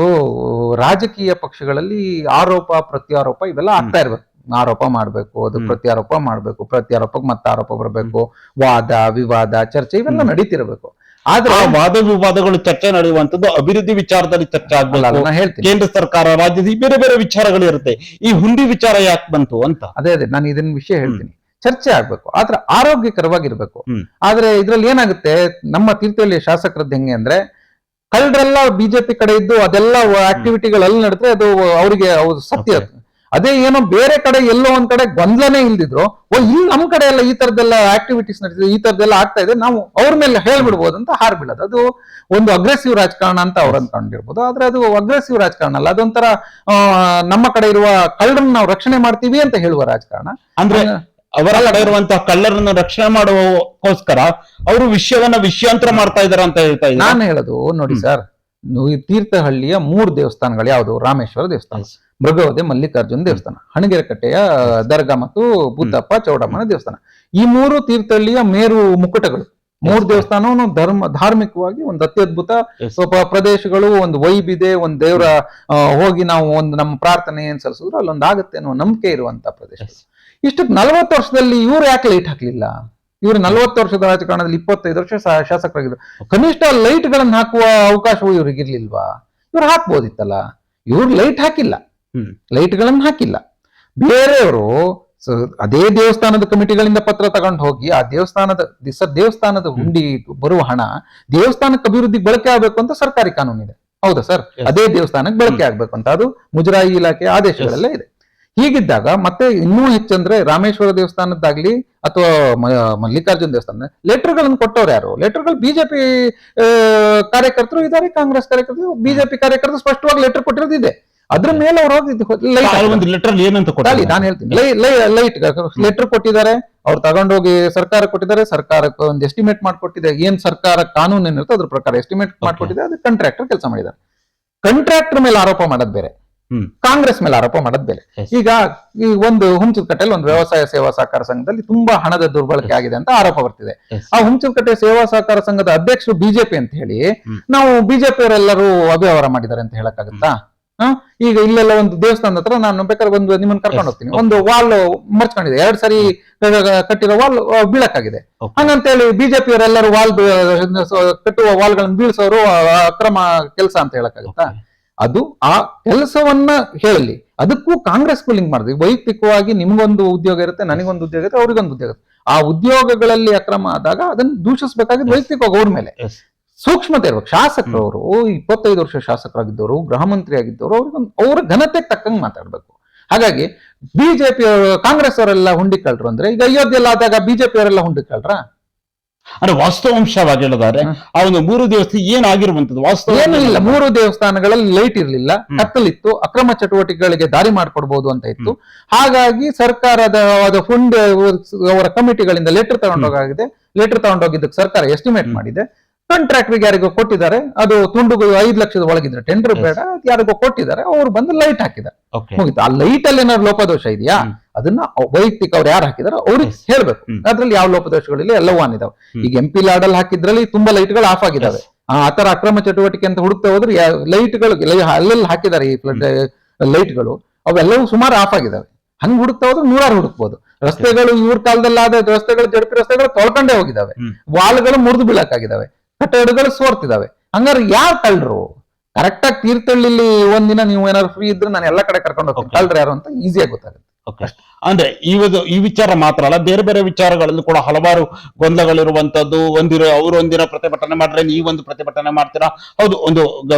ರಾಜಕೀಯ ಪಕ್ಷಗಳಲ್ಲಿ ಆರೋಪ ಪ್ರತ್ಯಾರೋಪ ಇವೆಲ್ಲ ಆಗ್ತಾ ಇರ್ಬೇಕು. ಆರೋಪ ಮಾಡ್ಬೇಕು, ಅದು ಪ್ರತ್ಯಾರೋಪ ಮಾಡ್ಬೇಕು, ಪ್ರತ್ಯಾರೋಪಕ್ಕೆ ಮತ್ತೆ ಆರೋಪ ಬರಬೇಕು, ವಾದ ವಿವಾದ ಚರ್ಚೆ ಇವೆಲ್ಲ ನಡೀತಿರ್ಬೇಕು. ಆದ್ರೆ ವಾದ ವಿವಾದಗಳು ಚರ್ಚೆ ನಡೆಯುವಂತದ್ದು ಅಭಿವೃದ್ಧಿ ವಿಚಾರದಲ್ಲಿ ಚರ್ಚೆ ಆಗ್ಬೇಕು, ಕೇಂದ್ರ ಸರ್ಕಾರ ರಾಜ್ಯದ ಬೇರೆ ಬೇರೆ ವಿಚಾರಗಳು ಇರುತ್ತೆ. ಈ ಹುಂಡಿ ವಿಚಾರ ಯಾಕೆ ಬಂತು ಅಂತ ಅದೇ ನಾನು ಇದನ್ನ ವಿಷಯ ಹೇಳ್ತೀನಿ. ಚರ್ಚೆ ಆಗ್ಬೇಕು, ಆದ್ರೆ ಆರೋಗ್ಯಕರವಾಗಿರ್ಬೇಕು. ಆದ್ರೆ ಇದ್ರಲ್ಲಿ ಏನಾಗುತ್ತೆ, ನಮ್ಮ ತೀರ್ಥಹಳ್ಳಿ ಶಾಸಕರದ್ದು ಹೆಂಗೆ ಅಂದ್ರೆ, ಕಳ್ಳರೆಲ್ಲ ಬಿಜೆಪಿ ಕಡೆ ಇದ್ದು ಅದೆಲ್ಲ ಆಕ್ಟಿವಿಟಿಗಳಲ್ಲಿ ನಡೆದ್ರೆ ಅದು ಅವರಿಗೆ ಸತ್ಯ. ಅದೇ ಏನೋ ಬೇರೆ ಕಡೆ ಎಲ್ಲೋ ಒಂದ್ ಕಡೆ ಗೊಂದಲನೇ ಇಲ್ದಿದ್ರು, ಇಲ್ಲಿ ನಮ್ ಕಡೆ ಎಲ್ಲ ಈ ತರದೆಲ್ಲ ಆಕ್ಟಿವಿಟೀಸ್ ನಡೀತಿದೆ, ಈ ತರದೆಲ್ಲ ಆಗ್ತಾ ಇದೆ, ನಾವು ಅವ್ರ ಮೇಲೆ ಹೇಳ್ಬಿಡ್ಬೋದು ಅಂತ ಹಾರ್ಬಿಡೋದು. ಅದು ಒಂದು ಅಗ್ರೆಸಿವ್ ರಾಜಕಾರಣ ಅಂತ ಅವ್ರು ಅನ್ಕೊಂಡಿರ್ಬೋದು. ಆದ್ರೆ ಅದು ಅಗ್ರೆಸಿವ್ ರಾಜಕಾರಣ ಅಲ್ಲ, ಅದೊಂಥರ ನಮ್ಮ ಕಡೆ ಇರುವ ಕಳ್ಳರನ್ನ ನಾವು ರಕ್ಷಣೆ ಮಾಡ್ತೀವಿ ಅಂತ ಹೇಳುವ ರಾಜಕಾರಣ. ಅಂದ್ರೆ ಅವರ ಕಡೆ ಇರುವಂತಹ ಕಳ್ಳರನ್ನು ರಕ್ಷಣೆ ಮಾಡುವಕ್ಕೋಸ್ಕರ ಅವರು ವಿಷಯಾಂತರ ಮಾಡ್ತಾ ಇದಾರೆ ಅಂತ ಹೇಳ್ತಾ ಇದ್ದಾರೆ. ನಾನು ಹೇಳೋದು ನೋಡಿ ಸರ್, ತೀರ್ಥಹಳ್ಳಿಯ 3 ದೇವಸ್ಥಾನಗಳು ಯಾವುದು? ರಾಮೇಶ್ವರ ದೇವಸ್ಥಾನ, ಮೃಗವದೆ ಮಲ್ಲಿಕಾರ್ಜುನ ದೇವಸ್ಥಾನ, ಹಣಗೆರೆಕಟ್ಟೆಯ ದರ್ಗಾ ಮತ್ತು ಬುದ್ದಪ್ಪ ಚೌಡಮ್ಮನ ದೇವಸ್ಥಾನ. ಈ 3 ತೀರ್ಥಹಳ್ಳಿಯ ಮೇರು ಮುಕುಟಗಳು. 3 ದೇವಸ್ಥಾನವನ್ನು ಧಾರ್ಮಿಕವಾಗಿ ಒಂದು ಅತ್ಯದ್ಭುತ ಪ್ರದೇಶಗಳು, ಒಂದು ವೈಬ್ ಇದೆ, ಒಂದು ದೇವರ ಹೋಗಿ ನಾವು ಒಂದು ನಮ್ಮ ಪ್ರಾರ್ಥನೆ ಏನ್ ಸಲ್ಲಿಸಿದ್ರು ಅಲ್ಲೊಂದು ಆಗುತ್ತೆ ಅನ್ನೋ ನಂಬಿಕೆ ಇರುವಂತ ಪ್ರದೇಶ. ಇಷ್ಟಕ್ಕೆ 40 ವರ್ಷದಲ್ಲಿ ಇವ್ರು ಯಾಕೆ ಲೈಟ್ ಹಾಕ್ಲಿಲ್ಲ? ಇವರು 40 ವರ್ಷದ ರಾಜಕಾರಣದಲ್ಲಿ 25 ವರ್ಷ ಶಾಸಕರಾಗಿದ್ರು. ಕನಿಷ್ಠ ಲೈಟ್ ಗಳನ್ನ ಹಾಕುವ ಅವಕಾಶವೂ ಇವ್ರಿಗೆ ಇರ್ಲಿಲ್ವಾ? ಇವ್ರು ಹಾಕ್ಬೋದಿತ್ತಲ್ಲ. ಇವ್ರು ಲೈಟ್ ಹಾಕಿಲ್ಲ, ಲೈಟ್ ಗಳನ್ನ ಹಾಕಿಲ್ಲ. ಬೇರೆಯವರು ಅದೇ ದೇವಸ್ಥಾನದ ಕಮಿಟಿಗಳಿಂದ ಪತ್ರ ತಗೊಂಡು ಹೋಗಿ ಆ ದೇವಸ್ಥಾನದ ಹುಂಡಿ ಬರುವ ಹಣ ದೇವಸ್ಥಾನಕ್ಕೆ ಅಭಿವೃದ್ಧಿಗೆ ಬಳಕೆ ಆಗ್ಬೇಕು ಅಂತ ಸರ್ಕಾರಿ ಕಾನೂನು ಇದೆ, ಹೌದಾ ಸರ್? ಅದೇ ದೇವಸ್ಥಾನಕ್ಕೆ ಬಳಕೆ ಆಗ್ಬೇಕು ಅಂತ ಅದು ಮುಜರಾಯಿ ಇಲಾಖೆ ಆದೇಶಗಳಲ್ಲೇ ಇದೆ. ಹೀಗಿದ್ದಾಗ ಮತ್ತೆ ಇನ್ನೂ ಹೆಚ್ಚಂದ್ರೆ ರಾಮೇಶ್ವರ ದೇವಸ್ಥಾನದ್ದಾಗ್ಲಿ ಅಥವಾ ಮಲ್ಲಿಕಾರ್ಜುನ ದೇವಸ್ಥಾನ ಲೆಟರ್ಗಳನ್ನು ಕೊಟ್ಟವ್ರು ಯಾರು? ಲೆಟರ್ಗಳು ಬಿಜೆಪಿ ಕಾರ್ಯಕರ್ತರು ಇದ್ದಾರೆ, ಕಾಂಗ್ರೆಸ್ ಕಾರ್ಯಕರ್ತರು, ಬಿಜೆಪಿ ಕಾರ್ಯಕರ್ತರು ಸ್ಪಷ್ಟವಾಗಿ ಲೆಟರ್ ಕೊಟ್ಟಿರೋದಿದೆ. ಅದ್ರ ಮೇಲೆ ಅವ್ರು ನಾನು ಹೇಳ್ತೀನಿ, ಲೈಟ್ ಲೆಟರ್ ಕೊಟ್ಟಿದ್ದಾರೆ, ಅವ್ರು ತಗೊಂಡೋಗಿ ಸರ್ಕಾರ ಕೊಟ್ಟಿದ್ದಾರೆ, ಸರ್ಕಾರಕ್ಕೆ ಒಂದು ಎಸ್ಟಿಮೇಟ್ ಮಾಡ್ಕೊಟ್ಟಿದೆ. ಏನ್ ಸರ್ಕಾರ ಕಾನೂನು ಏನಿರುತ್ತೆ ಅದ್ರ ಪ್ರಕಾರ ಎಸ್ಟಿಮೇಟ್ ಮಾಡ್ಕೊಟ್ಟಿದೆ, ಅದು ಕಾಂಟ್ರಾಕ್ಟರ್ ಕೆಲಸ ಮಾಡಿದ್ದಾರೆ. ಕಾಂಟ್ರಾಕ್ಟರ್ ಮೇಲೆ ಆರೋಪ ಮಾಡೋದು ಬೇರೆ, ಹ್ಮ್. ಕಾಂಗ್ರೆಸ್ ಮೇಲೆ ಆರೋಪ ಮಾಡೋದ್ ಬೇರೆ. Yes. ಈಗ ಈ ಒಂದು ಹುಂಚದಕಟ್ಟೆಯಲ್ಲಿ ಒಂದು ವ್ಯವಸಾಯ ಸೇವಾ ಸಹಕಾರ ಸಂಘದಲ್ಲಿ ತುಂಬಾ ಹಣದ ದುರ್ಬಳಕೆ ಆಗಿದೆ ಅಂತ ಆರೋಪ ಬರ್ತಿದೆ. Yes. ಆ ಹುಂಚದಕಟ್ಟೆ ಸೇವಾ ಸಹಕಾರ ಸಂಘದ ಅಧ್ಯಕ್ಷರು ಬಿಜೆಪಿ ಅಂತ ಹೇಳಿ ಹ್ಮ್. ನಾವು ಬಿಜೆಪಿ ಅವರೆಲ್ಲರೂ ಅವ್ಯವಹಾರ ಮಾಡಿದ್ದಾರೆ ಅಂತ ಹೇಳಕ್ಕಾಗತ್ತಾ? ಈಗ ಇಲ್ಲೆಲ್ಲ ಒಂದು ದೇವಸ್ಥಾನದ ಹತ್ರ ನಾನು ಬೇಕಾದ್ರೆ ಒಂದು ನಿಮ್ಮನ್ನ ಕರ್ಕೊಂಡು ಹೋಗ್ತೀನಿ, ಒಂದು ವಾಲ್ ಮರ್ಚ್ಕೊಂಡಿದೆ, 2 ಸರಿ ಕಟ್ಟಿರೋ ವಾಲ್ ಬೀಳಕ್ಕಾಗಿದೆ. Okay. ಹಂಗಂತೇಳಿ ಬಿಜೆಪಿ ಅವರೆಲ್ಲರೂ ವಾಲ್ ಕಟ್ಟುವ ವಾಲ್ಗಳನ್ನು ಬೀಳ್ಸೋರು ಅಕ್ರಮ ಕೆಲಸ ಅಂತ ಹೇಳಕ್ಕಾಗತ್ತಾ? Okay. ಅದು ಆ ಕೆಲಸವನ್ನ ಹೇಳಲಿ, ಅದಕ್ಕೂ ಕಾಂಗ್ರೆಸ್ಗೂ ಲಿಂಕ್ ಮಾಡಿದ್ವಿ. ವೈಯಕ್ತಿಕವಾಗಿ ನಿಮ್ಗೊಂದು ಉದ್ಯೋಗ ಇರುತ್ತೆ, ನನಗೊಂದು ಉದ್ಯೋಗ ಇರುತ್ತೆ, ಅವ್ರಿಗೊಂದು ಉದ್ಯೋಗ ಇರುತ್ತೆ. ಆ ಉದ್ಯೋಗಗಳಲ್ಲಿ ಅಕ್ರಮ ಆದಾಗ ಅದನ್ನು ದೂಷಿಸಬೇಕಾಗಿದ್ದು ವೈಯಕ್ತಿಕವಾಗಿ ಅವ್ರ ಮೇಲೆ Yes. ಸೂಕ್ಷ್ಮತೆ ಇರ್ಬೇಕು. ಶಾಸಕರವರು 25 ವರ್ಷ ಶಾಸಕರಾಗಿದ್ದವರು, ಗೃಹ ಮಂತ್ರಿ ಆಗಿದ್ದವರು, ಅವ್ರ ಘನತೆಗೆ ತಕ್ಕಂಗೆ ಮಾತಾಡ್ಬೇಕು. ಹಾಗಾಗಿ ಬಿಜೆಪಿ ಕಾಂಗ್ರೆಸ್ ಅವರೆಲ್ಲ ಹುಂಡಿಕಳ್ರು ಅಂದ್ರೆ ಈಗ ಅಯೋಧ್ಯೆಲ್ಲ ಆದಾಗ ಬಿಜೆಪಿ ಅವರೆಲ್ಲ ಹುಂಡಿಕಳ್ರ? ಅಂದ್ರೆ ವಾಸ್ತವಾಂಶವಾಗಿ ಹೇಳಿದ್ರೆ ಆ ಒಂದು 3 ದಿವಸ ಏನಾಗಿರುವಂತದ್ದು ವಾಸ್ತವ ಏನೂ ಇಲ್ಲ. 3 ದೇವಸ್ಥಾನಗಳಲ್ಲಿ ಲೈಟ್ ಇರ್ಲಿಲ್ಲ, ಕತ್ತಲಿತ್ತು, ಅಕ್ರಮ ಚಟುವಟಿಕೆಗಳಿಗೆ ದಾರಿ ಮಾಡ್ಕೊಡ್ಬೋದು ಅಂತ ಇತ್ತು. ಹಾಗಾಗಿ ಸರ್ಕಾರದ ಫಂಡ್ ಅವರ ಕಮಿಟಿಗಳಿಂದ ಲೆಟರ್ ತಗೊಂಡೋಗಾಗಿದೆ. ಲೆಟರ್ ತಗೊಂಡೋಗಿದ್ದಕ್ಕೆ ಸರ್ಕಾರ ಎಸ್ಟಿಮೇಟ್ ಮಾಡಿದೆ. ಕಾಂಟ್ರಾಕ್ಟರ್ಗೆ ಯಾರಿಗೋ ಕೊಟ್ಟಿದ್ದಾರೆ, ಅದು ತುಂಡುಗಳು 5 ಲಕ್ಷದ ಒಳಗಿದ್ರೆ ಟೆಂಡರ್ ಬೇಡ, ಯಾರಿಗೋ ಕೊಟ್ಟಿದ್ದಾರೆ, ಅವ್ರು ಬಂದು ಲೈಟ್ ಹಾಕಿದ್ದಾರೆ, ಮುಗಿತು. ಆ ಲೈಟ್ ಅಲ್ಲಿ ಏನಾದ್ರು ಲೋಪದೋಷ ಇದೆಯಾ ಅದನ್ನ ವೈಯಕ್ತಿಕ ಅವ್ರು ಯಾರು ಹಾಕಿದಾರೋ ಅವ್ರಿಗೆ ಹೇಳ್ಬೇಕು. ಅದ್ರಲ್ಲಿ ಯಾವ ಲೋಪದೋಷಗಳಿಲ್ಲ, ಎಲ್ಲವೂ ಆನ್ ಇದಾವೆ. ಈಗ MP ಲಾಡಲ್ಲಿ ಹಾಕಿದ್ರಲ್ಲಿ ತುಂಬಾ ಲೈಟ್ಗಳು ಆಫ್ ಆಗಿದಾವೆ. ಆತರ ಅಕ್ರಮ ಚಟುವಟಿಕೆ ಅಂತ ಹುಡುಕ್ತಾ ಹೋದ್ರೆ ಲೈಟ್ಗಳು ಅಲ್ಲೆಲ್ಲ ಹಾಕಿದ್ದಾರೆ ಈ ಲೈಟ್ಗಳು, ಅವೆಲ್ಲವೂ ಸುಮಾರು ಆಫ್ ಆಗಿದಾವೆ. ಹಂಗ್ ಹುಡುಕ್ತಾ ಹೋದ್ರೆ 100 ಹುಡುಕ್ಬೋದು. ರಸ್ತೆಗಳು ಇವ್ರ ಕಾಲದಲ್ಲಾದ ರಸ್ತೆಗಳು, ಜಡಪಿ ರಸ್ತೆಗಳು ತೊಳ್ಕೊಂಡೇ ಹೋಗಿದಾವೆ, ವಾಲ್ಗಳು ಮುರಿದು ಬೀಳಕ್ಕಾಗಿದಾವೆ, ಕಟ್ಟಡಗಳು ಸೋರ್ತಿದಾವೆ. ಹಂಗಾರೆ ಯಾರು ಕಳ್ರು? ಕರೆಕ್ಟ್ ಆಗಿ ತೀರ್ಥಹಳ್ಳಿಲಿ ಒಂದಿನ ನೀವು ಏನಾದ್ರು ಫ್ರೀ ಇದ್ರೆ ನಾನು ಎಲ್ಲಾ ಕಡೆ ಕರ್ಕೊಂಡು ಹೋಗ್ತೀನಿ, ಕಳ್ರು ಯಾರು ಅಂತ ಈಸಿಯಾಗಿ ಗೊತ್ತಾಗುತ್ತೆ. ಅಂದ್ರೆ ಈ ವಿಚಾರ ಮಾತ್ರ ಅಲ್ಲ, ಬೇರೆ ಬೇರೆ ವಿಚಾರಗಳಲ್ಲೂ ಕೂಡ ಹಲವಾರು ಗೊಂದಲಗಳಿರುವಂತದ್ದು. ಅವರು ಒಂದಿನ ಪ್ರತಿಭಟನೆ ಮಾಡ್ರೆ ನೀವೊಂದು ಪ್ರತಿಭಟನೆ ಮಾಡ್ತೀರಾ. ಹೌದು,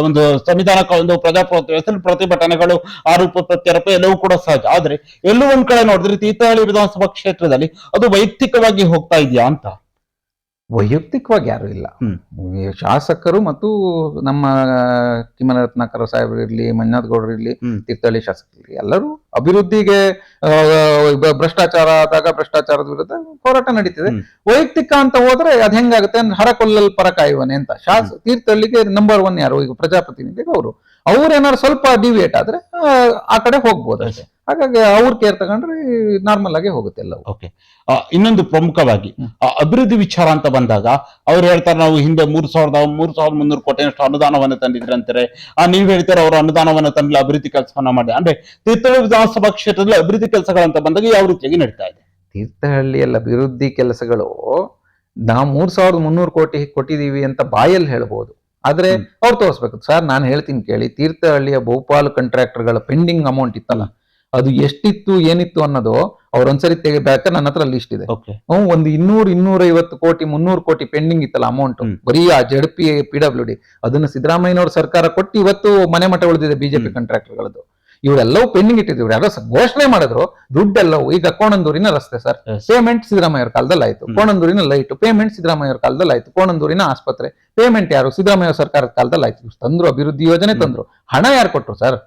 ಒಂದು ಸಂವಿಧಾನಕ್ಕೆ ಒಂದು ಪ್ರಜಾಪ್ರಭುತ್ವ ವ್ಯವಸ್ಥೆಯಲ್ಲಿ ಪ್ರತಿಭಟನೆಗಳು, ಆರೋಪ ಪ್ರತ್ಯಾರೋಪ ಎಲ್ಲವೂ ಕೂಡ ಸಹಜ. ಆದ್ರೆ ಎಲ್ಲೂ ಒಂದ್ ಕಡೆ ನೋಡಿದ್ರೆ ತೀರ್ಥಹಳ್ಳಿ ವಿಧಾನಸಭಾ ಕ್ಷೇತ್ರದಲ್ಲಿ ಅದು ವೈಯಕ್ತಿಕವಾಗಿ ಹೋಗ್ತಾ ಇದೆಯಾ ಅಂತ? ವೈಯಕ್ತಿಕವಾಗಿ ಯಾರು ಇಲ್ಲ. ಶಾಸಕರು ಮತ್ತು ನಮ್ಮ ಕಿಮ್ಮನ ರತ್ನಾಕರ ಸಾಹೇಬರು ಇರ್ಲಿ, ಮಂಜುನಾಥ್ ಗೌಡರು ಇರ್ಲಿ, ತೀರ್ಥಹಳ್ಳಿ ಶಾಸಕರು ಎಲ್ಲರೂ ಅಭಿವೃದ್ಧಿಗೆ, ಭ್ರಷ್ಟಾಚಾರ ಆದಾಗ ಭ್ರಷ್ಟಾಚಾರದ ವಿರುದ್ಧ ಹೋರಾಟ ನಡೀತಿದೆ. ವೈಯಕ್ತಿಕ ಅಂತ ಹೋದ್ರೆ ಅದ್ ಹೆಂಗಾಗುತ್ತೆ ಅಂದ್ರೆ ಹರಕೊಲ್ಲಲ್ ಪರ ಕಾಯುವನೆ ಅಂತ. ತೀರ್ಥಹಳ್ಳಿಗೆ ನಂಬರ್ 1 ಯಾರು ಈಗ ಪ್ರಜಾಪ್ರತಿನಿಧಿಗೆ ಅವ್ರೇನಾದ್ರು ಸ್ವಲ್ಪ ಡಿವಿಯೇಟ್ ಆದ್ರೆ ಆ ಕಡೆ ಹೋಗ್ಬೋದು ಅಷ್ಟೇ. ಹಾಗಾಗಿ ಅವ್ರ ಕೇರ್ ತಗೊಂಡ್ರೆ ನಾರ್ಮಲ್ ಆಗಿ ಹೋಗುತ್ತೆ ಎಲ್ಲವೂ. ಓಕೆ. ಇನ್ನೊಂದು ಪ್ರಮುಖವಾಗಿ ಅಭಿವೃದ್ಧಿ ವಿಚಾರ ಅಂತ ಬಂದಾಗ ಅವ್ರು ಹೇಳ್ತಾರೆ, ನಾವು ಹಿಂದೆ 3,300 ಕೋಟಿಯಷ್ಟು ಅನುದಾನವನ್ನು ತಂದಿದ್ರೆ ಅಂತಾರೆ. ನೀವ್ ಹೇಳ್ತಾರೆ ಅವರು ಅನುದಾನವನ್ನು ತಂದಿಲ್ಲ, ಅಭಿವೃದ್ಧಿ ಕೆಲಸವನ್ನ ಮಾಡಿ. ಅಂದ್ರೆ ತೀರ್ಥಹಳ್ಳಿ ವಿಧಾನಸಭಾ ಕ್ಷೇತ್ರದಲ್ಲಿ ಅಭಿವೃದ್ಧಿ ಕೆಲಸಗಳಂತ ಬಂದಾಗ ಯಾವ ರೀತಿಯಾಗಿ ನಡೀತಾ ಇದೆ? ತೀರ್ಥಹಳ್ಳಿಯಲ್ಲಿ ಅಭಿವೃದ್ಧಿ ಕೆಲಸಗಳು ನಾವು 3,300 ಕೋಟಿ ಕೊಟ್ಟಿದೀವಿ ಅಂತ ಬಾಯಲ್ಲಿ ಹೇಳ್ಬೋದು, ಆದ್ರೆ ಅವ್ರು ತೋರಿಸ್ಬೇಕು. ಸರ್ ನಾನು ಹೇಳ್ತೀನಿ ಕೇಳಿ, ತೀರ್ಥಹಳ್ಳಿಯ ಬಹುಪಾಲು ಕಾಂಟ್ರಾಕ್ಟರ್ಗಳ ಪೆಂಡಿಂಗ್ ಅಮೌಂಟ್ ಇತ್ತಲ್ಲ, ಅದು ಎಷ್ಟಿತ್ತು ಏನಿತ್ತು ಅನ್ನೋದು ಅವ್ರೊಂದ್ಸರಿ ತೆಗಿಬೇಕಾದ್ರೆ ನನ್ನ ಹತ್ರ ಲಿಸ್ಟ್ ಇದೆ. ಒಂದು 200-250 ಕೋಟಿ 300 ಕೋಟಿ ಪೆಂಡಿಂಗ್ ಇತ್ತಲ್ಲ ಅಮೌಂಟ್, ಬರೀ ಆ ಜಡ್ಪಿ PWD ಅದನ್ನ ಸಿದ್ದರಾಮಯ್ಯನವ್ರ ಸರ್ಕಾರ ಕೊಟ್ಟು ಇವತ್ತು ಮನೆ ಮಠ ಉಳಿದಿದೆ ಬಿಜೆಪಿ ಕಾಂಟ್ರಾಕ್ಟರ್ಗಳದ್ದು. ಇವರೆಲ್ಲವೂ ಪೆಂಡಿಂಗ್ ಇಟ್ಟಿದ್ರು, ಯಾರೋ ಘೋಷಣೆ ಮಾಡಿದ್ರು, ದುಡ್ಡೆಲ್ಲವೂ. ಈಗ ಕೋಣಂದೂರಿನ ರಸ್ತೆ ಸರ್, ಪೇಮೆಂಟ್ ಸಿದ್ದರಾಮಯ್ಯವ್ರ ಕಾಲದಲ್ಲಿ ಆಯ್ತು. ಕೋಣಂದೂರಿನ ಲೈಟ್ ಪೇಮೆಂಟ್ ಸಿದ್ದರಾಮಯ್ಯವ್ರ ಕಾಲದಲ್ಲಿ ಆಯ್ತು. ಕೋಣಂದೂರಿನ ಆಸ್ಪತ್ರೆ ಪೇಮೆಂಟ್ ಯಾರು? ಸಿದ್ದರಾಮಯ್ಯ ಸರ್ಕಾರದ ಕಾಲದಲ್ಲಿ ಆಯ್ತು. ತಂದ್ರು, ಅಭಿವೃದ್ಧಿ ಯೋಜನೆ ತಂದ್ರು, ಹಣ ಯಾರು ಕೊಟ್ರು ಸರ್?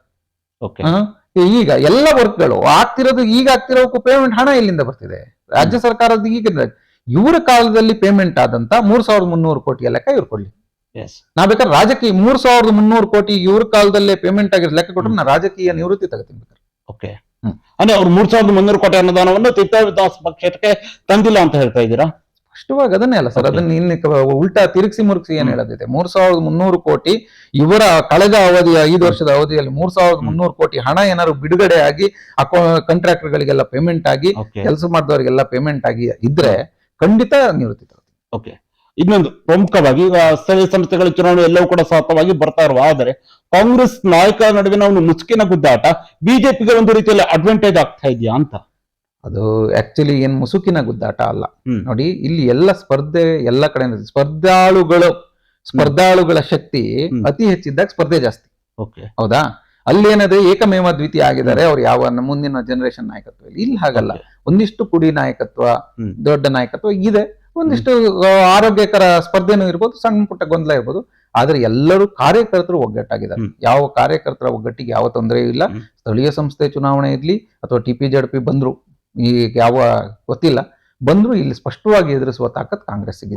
ಈಗ ಎಲ್ಲ ವರ್ಕ್ಗಳು ಆಗ್ತಿರೋದು, ಈಗ ಆಗ್ತಿರೋಕ್ಕೂ ಪೇಮೆಂಟ್ ಹಣ ಎಲ್ಲಿಂದ ಬರ್ತಿದೆ? ರಾಜ್ಯ ಸರ್ಕಾರದ ಈಗ ಇವರ ಕಾಲದಲ್ಲಿ ಪೇಮೆಂಟ್ ಆದಂತ 3,300 ಕೋಟಿ ಲೆಕ್ಕ ಇವ್ರು ಕೊಡ್ಲಿ. ನಾ ಬೇಕಾದ್ರೆ ರಾಜಕೀಯ 3,300 ಕೋಟಿ ಇವ್ರ ಕಾಲದಲ್ಲೇ ಪೇಮೆಂಟ್ ಆಗಿರೋ ಲೆಕ್ಕ ಕೊಟ್ಟರೆ ನಾ ರಾಜಕೀಯ ನಿವೃತ್ತಿ ತಗೋತೀನಿ ಬೇಕಾದ್ರೆ. ಓಕೆ. ಅಂದ್ರೆ ಅವ್ರು 3,300 ಕೋಟಿ ಅನುದಾನವನ್ನು ತೀರ್ಥಹಳ್ಳಿ ವಿಧಾನಸಭಾ ಕ್ಷೇತ್ರಕ್ಕೆ ತಂದಿಲ್ಲ ಅಂತ ಹೇಳ್ತಾ ಇದ್ದೀರಾ? ಸ್ಪಷ್ಟವಾಗಿ ಅದನ್ನೇ ಅಲ್ಲ ಸರ್, ಅದನ್ನ ಇನ್ನು ಉಲ್ಟಾ ತಿರುಗಿಸಿ ಮುರುಗಿಸಿ ಏನ್ ಹೇಳೋದಿದೆ. 3,300 ಕೋಟಿ ಇವರ ಕಳೆದ ಅವಧಿಯ 5 ವರ್ಷದ ಅವಧಿಯಲ್ಲಿ 3,300 ಕೋಟಿ ಹಣ ಏನಾದ್ರು ಬಿಡುಗಡೆ ಆಗಿ ಕಾಂಟ್ರಾಕ್ಟರ್ ಗಳಿಗೆಲ್ಲ ಪೇಮೆಂಟ್ ಆಗಿ, ಕೆಲಸ ಮಾಡಿದವರಿಗೆಲ್ಲ ಪೇಮೆಂಟ್ ಆಗಿ ಇದ್ರೆ ಖಂಡಿತ ನಿವೃತ್ತಿ ತಗೋತೀನಿ. ಓಕೆ. ಇನ್ನೊಂದು ಪ್ರಮುಖವಾಗಿ ಈಗ ಸ್ಥಳೀಯ ಸಂಸ್ಥೆಗಳ ಚುನಾವಣೆ ಎಲ್ಲವೂ ಕೂಡ ಸತತವಾಗಿ ಬರ್ತಾ ಇರುವ, ಆದರೆ ಕಾಂಗ್ರೆಸ್ ನಾಯಕರ ನಡುವಿನ ಒಂದು ಮುಸುಕಿನ ಗುದ್ದಾಟ ಬಿಜೆಪಿಗೆ ಒಂದು ರೀತಿಯಲ್ಲಿ ಅಡ್ವಾಂಟೇಜ್ ಆಗ್ತಾ ಇದೆಯಾ ಅಂತ? ಅದು ಆಕ್ಚುಲಿ ಏನ್ ಮುಸುಕಿನ ಗುದ್ದಾಟ ಅಲ್ಲ ನೋಡಿ. ಇಲ್ಲಿ ಎಲ್ಲ ಸ್ಪರ್ಧೆ ಎಲ್ಲ ಕಡೆ ಸ್ಪರ್ಧಾಳುಗಳ ಶಕ್ತಿ ಅತಿ ಹೆಚ್ಚಿದ್ದಾಗ ಸ್ಪರ್ಧೆ ಜಾಸ್ತಿ. ಹೌದಾ? ಅಲ್ಲಿ ಏನದೆ ಏಕಮೇವ ದ್ವಿತೀಯ ಆಗಿದ್ದಾರೆ ಅವ್ರು, ಯಾವ ಮುಂದಿನ ಜನರೇಷನ್ ನಾಯಕತ್ವ ಇಲ್ಲಿ ಹಾಗಲ್ಲ. ಒಂದಿಷ್ಟು ಕುಡಿ ನಾಯಕತ್ವ, ದೊಡ್ಡ ನಾಯಕತ್ವ ಇದೆ, ಒಂದಿಷ್ಟು ಆರೋಗ್ಯಕರ ಸ್ಪರ್ಧೆನೂ ಇರ್ಬೋದು, ಸಣ್ಣ ಪುಟ್ಟ ಗೊಂದಲ ಇರ್ಬೋದು. ಆದ್ರೆ ಎಲ್ಲರೂ ಕಾರ್ಯಕರ್ತರು ಒಗ್ಗಟ್ಟಾಗಿದ್ದಾರೆ. ಯಾವ ಕಾರ್ಯಕರ್ತರ ಒಗ್ಗಟ್ಟಿಗೆ ಯಾವ ತೊಂದರೆಯೂ ಇಲ್ಲ. ಸ್ಥಳೀಯ ಸಂಸ್ಥೆ ಚುನಾವಣೆ ಇರ್ಲಿ ಅಥವಾ TP-JDP ಬಂದ್ರು, ಈಗ ಯಾವ ಗೊತ್ತಿಲ್ಲ, ಬಂದ್ರು ಇಲ್ಲಿ ಸ್ಪಷ್ಟವಾಗಿ ಎದುರಿಸುವ ತಾಕತ್ ಕಾಂಗ್ರೆಸ್ ಇದೆ.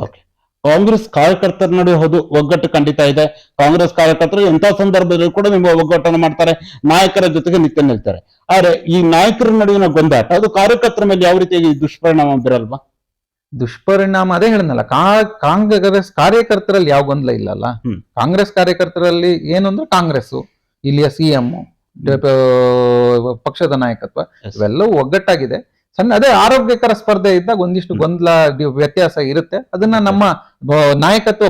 ಕಾಂಗ್ರೆಸ್ ಕಾರ್ಯಕರ್ತರ ನಡುವೆ ಹೌದು ಒಗ್ಗಟ್ಟು ಖಂಡಿತ ಇದೆ. ಕಾಂಗ್ರೆಸ್ ಕಾರ್ಯಕರ್ತರು ಎಂತ ಸಂದರ್ಭದಲ್ಲೂ ಕೂಡ ನಿಮ್ಮ ಒಗ್ಗಟ್ಟನ್ನು ಮಾಡ್ತಾರೆ, ನಾಯಕರ ಜೊತೆಗೆ ನಿತ್ಯ ನಿಲ್ತಾರೆ. ಆದ್ರೆ ಈ ನಾಯಕರ ನಡುವಿನ ಗೊಂದಾಟ ಅದು ಕಾರ್ಯಕರ್ತರ ಮೇಲೆ ಯಾವ ರೀತಿಯಾಗಿ ದುಷ್ಪರಿಣಾಮ ಬೀರಲ್ವಾ? ದುಷ್ಪರಿಣಾಮ ಅದೇ ಹೇಳಿದ್ನಲ್ಲ, ಕಾಂಗ್ರೆಸ್ ಕಾರ್ಯಕರ್ತರಲ್ಲಿ ಯಾವ ಗೊಂದಲ ಇಲ್ಲಲ್ಲ. ಕಾಂಗ್ರೆಸ್ ಕಾರ್ಯಕರ್ತರಲ್ಲಿ ಏನು ಅಂದ್ರೆ ಕಾಂಗ್ರೆಸ್, ಇಲ್ಲಿಯ ಸಿಎಂ, ಪಕ್ಷದ ನಾಯಕತ್ವ ಇವೆಲ್ಲವೂ ಒಗ್ಗಟ್ಟಾಗಿದೆ. ಸಣ್ಣ ಅದೇ ಆರೋಗ್ಯಕರ ಸ್ಪರ್ಧೆ ಇದ್ದಾಗ ಒಂದಿಷ್ಟು ಗೊಂದಲ ವ್ಯತ್ಯಾಸ ಇರುತ್ತೆ. ಅದನ್ನ ನಮ್ಮ ನಾಯಕತ್ವ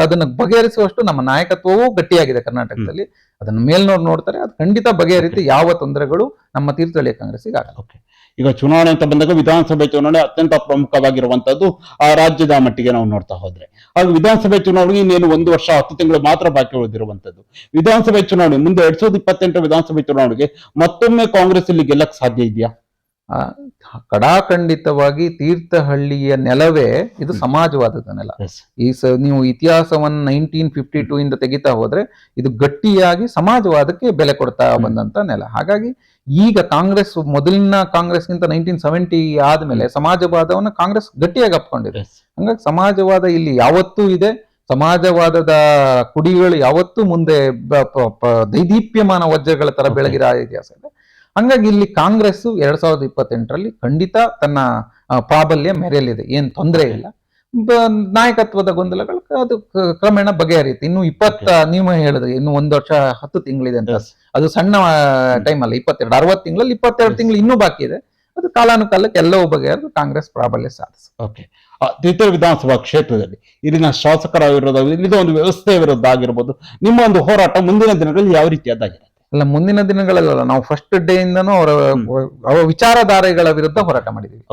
ಅದನ್ನ ಬಗೆಹರಿಸುವಷ್ಟು ನಮ್ಮ ನಾಯಕತ್ವವೂ ಗಟ್ಟಿಯಾಗಿದೆ ಕರ್ನಾಟಕದಲ್ಲಿ. ಅದನ್ನ ಮೇಲ್ನೋರು ನೋಡ್ತಾರೆ, ಅದು ಖಂಡಿತ ಬಗೆಹರಿತು. ಯಾವ ತೊಂದರೆಗಳು ನಮ್ಮ ತೀರ್ಥಹಳ್ಳಿ ಕಾಂಗ್ರೆಸ್ಸಿಗೆ ಆಗಲ್ಲ. ಈಗ ಚುನಾವಣೆ ಅಂತ ಬಂದಾಗ ವಿಧಾನಸಭೆ ಚುನಾವಣೆ ಅತ್ಯಂತ ಪ್ರಮುಖವಾಗಿರುವಂತದ್ದು ಆ ರಾಜ್ಯದ ಮಟ್ಟಿಗೆ ನಾವು ನೋಡ್ತಾ ಹೋದ್ರೆ, ಆಗ ವಿಧಾನಸಭೆ ಚುನಾವಣೆಗೆ ಇನ್ನೇನು 1 ವರ್ಷ 10 ತಿಂಗಳು ಮಾತ್ರ ಬಾಕಿ ಉಳಿದಿರುವಂತದ್ದು. ವಿಧಾನಸಭೆ ಚುನಾವಣೆ ಮುಂದೆ 2028 ವಿಧಾನಸಭೆ ಚುನಾವಣೆಗೆ ಮತ್ತೊಮ್ಮೆ ಕಾಂಗ್ರೆಸ್ ಇಲ್ಲಿ ಗೆಲ್ಲಕ್ ಸಾಧ್ಯ ಇದೆಯಾ? ಕಡಾಖಂಡಿತವಾಗಿ ತೀರ್ಥಹಳ್ಳಿಯ ನೆಲವೇ ಇದು ಸಮಾಜವಾದದ ನೆಲ. ನೀವು ಇತಿಹಾಸವನ್ನ 1952 ಇಂದ ತೆಗಿತಾ ಹೋದ್ರೆ ಇದು ಗಟ್ಟಿಯಾಗಿ ಸಮಾಜವಾದಕ್ಕೆ ಬೆಲೆ ಕೊಡ್ತಾ ಬಂದಂತ ನೆಲ. ಹಾಗಾಗಿ ಈಗ ಕಾಂಗ್ರೆಸ್ ಮೊದಲಿನ ಕಾಂಗ್ರೆಸ್ಗಿಂತ 1970 ಆದ್ಮೇಲೆ ಸಮಾಜವಾದವನ್ನ ಕಾಂಗ್ರೆಸ್ ಗಟ್ಟಿಯಾಗಿ ಅಪ್ಕೊಂಡಿದೆ. ಹಂಗಾಗಿ ಸಮಾಜವಾದ ಇಲ್ಲಿ ಯಾವತ್ತೂ ಇದೆ. ಸಮಾಜವಾದದ ಕುಡಿಗಳು ಯಾವತ್ತೂ ಮುಂದೆ ದೈದೀಪ್ಯಮಾನ ವಜ್ರಗಳ ತರ ಬೆಳಗಿರ ಇತಿಹಾಸ ಇದೆ. ಹಂಗಾಗಿ ಇಲ್ಲಿ ಕಾಂಗ್ರೆಸ್ 2028ರಲ್ಲಿ ಖಂಡಿತ ತನ್ನ ಪ್ರಾಬಲ್ಯ ಮೆರೆಯಲಿದೆ, ಏನ್ ತೊಂದರೆ ಇಲ್ಲ. ನಾಯಕತ್ವದ ಗೊಂದಲಗಳು ಅದು ಕ್ರಮೇಣ ಬಗೆಹರಿಯುತ್ತೆ. ಇನ್ನು ನೀವು ಹೇಳಿದ್ರಿ ಇನ್ನು 1 ವರ್ಷ 10 ತಿಂಗಳಿದೆ ಅಂತ. ಅದು ಸಣ್ಣ ಟೈಮ್ ಅಲ್ಲ, 22 60 ತಿಂಗಳಲ್ಲಿ 22 ತಿಂಗಳು ಇನ್ನೂ ಬಾಕಿ ಇದೆ. ಅದು ಕಾಲಾನುಕಾಲಕ್ಕೆ ಎಲ್ಲವೂ ಬಗೆಹರಿದು ಕಾಂಗ್ರೆಸ್ ಪ್ರಾಬಲ್ಯ ಸಾಧಿಸ. ಓಕೆ, ತೀರ್ಥಹಳ್ಳಿ ವಿಧಾನಸಭಾ ಕ್ಷೇತ್ರದಲ್ಲಿ ಇಲ್ಲಿನ ಶಾಸಕರ ವಿರೋಧ, ಇಲ್ಲಿನ ಒಂದು ವ್ಯವಸ್ಥೆಯ ವಿರುದ್ಧ ಆಗಿರ್ಬೋದು, ನಿಮ್ಮ ಒಂದು ಹೋರಾಟ ಮುಂದಿನ ದಿನಗಳಲ್ಲಿ ಯಾವ ರೀತಿಯಾದಾಗಿದೆ? ಅಲ್ಲ, ಮುಂದಿನ ದಿನಗಳಲ್ಲ, ನಾವು ಫಸ್ಟ್ ಡೇ ಇಂದನೂ ಅವರ ವಿಚಾರಧಾರೆಗಳ ವಿರುದ್ಧ ಹೋರಾಟ ಮಾಡಿದೀವಿ.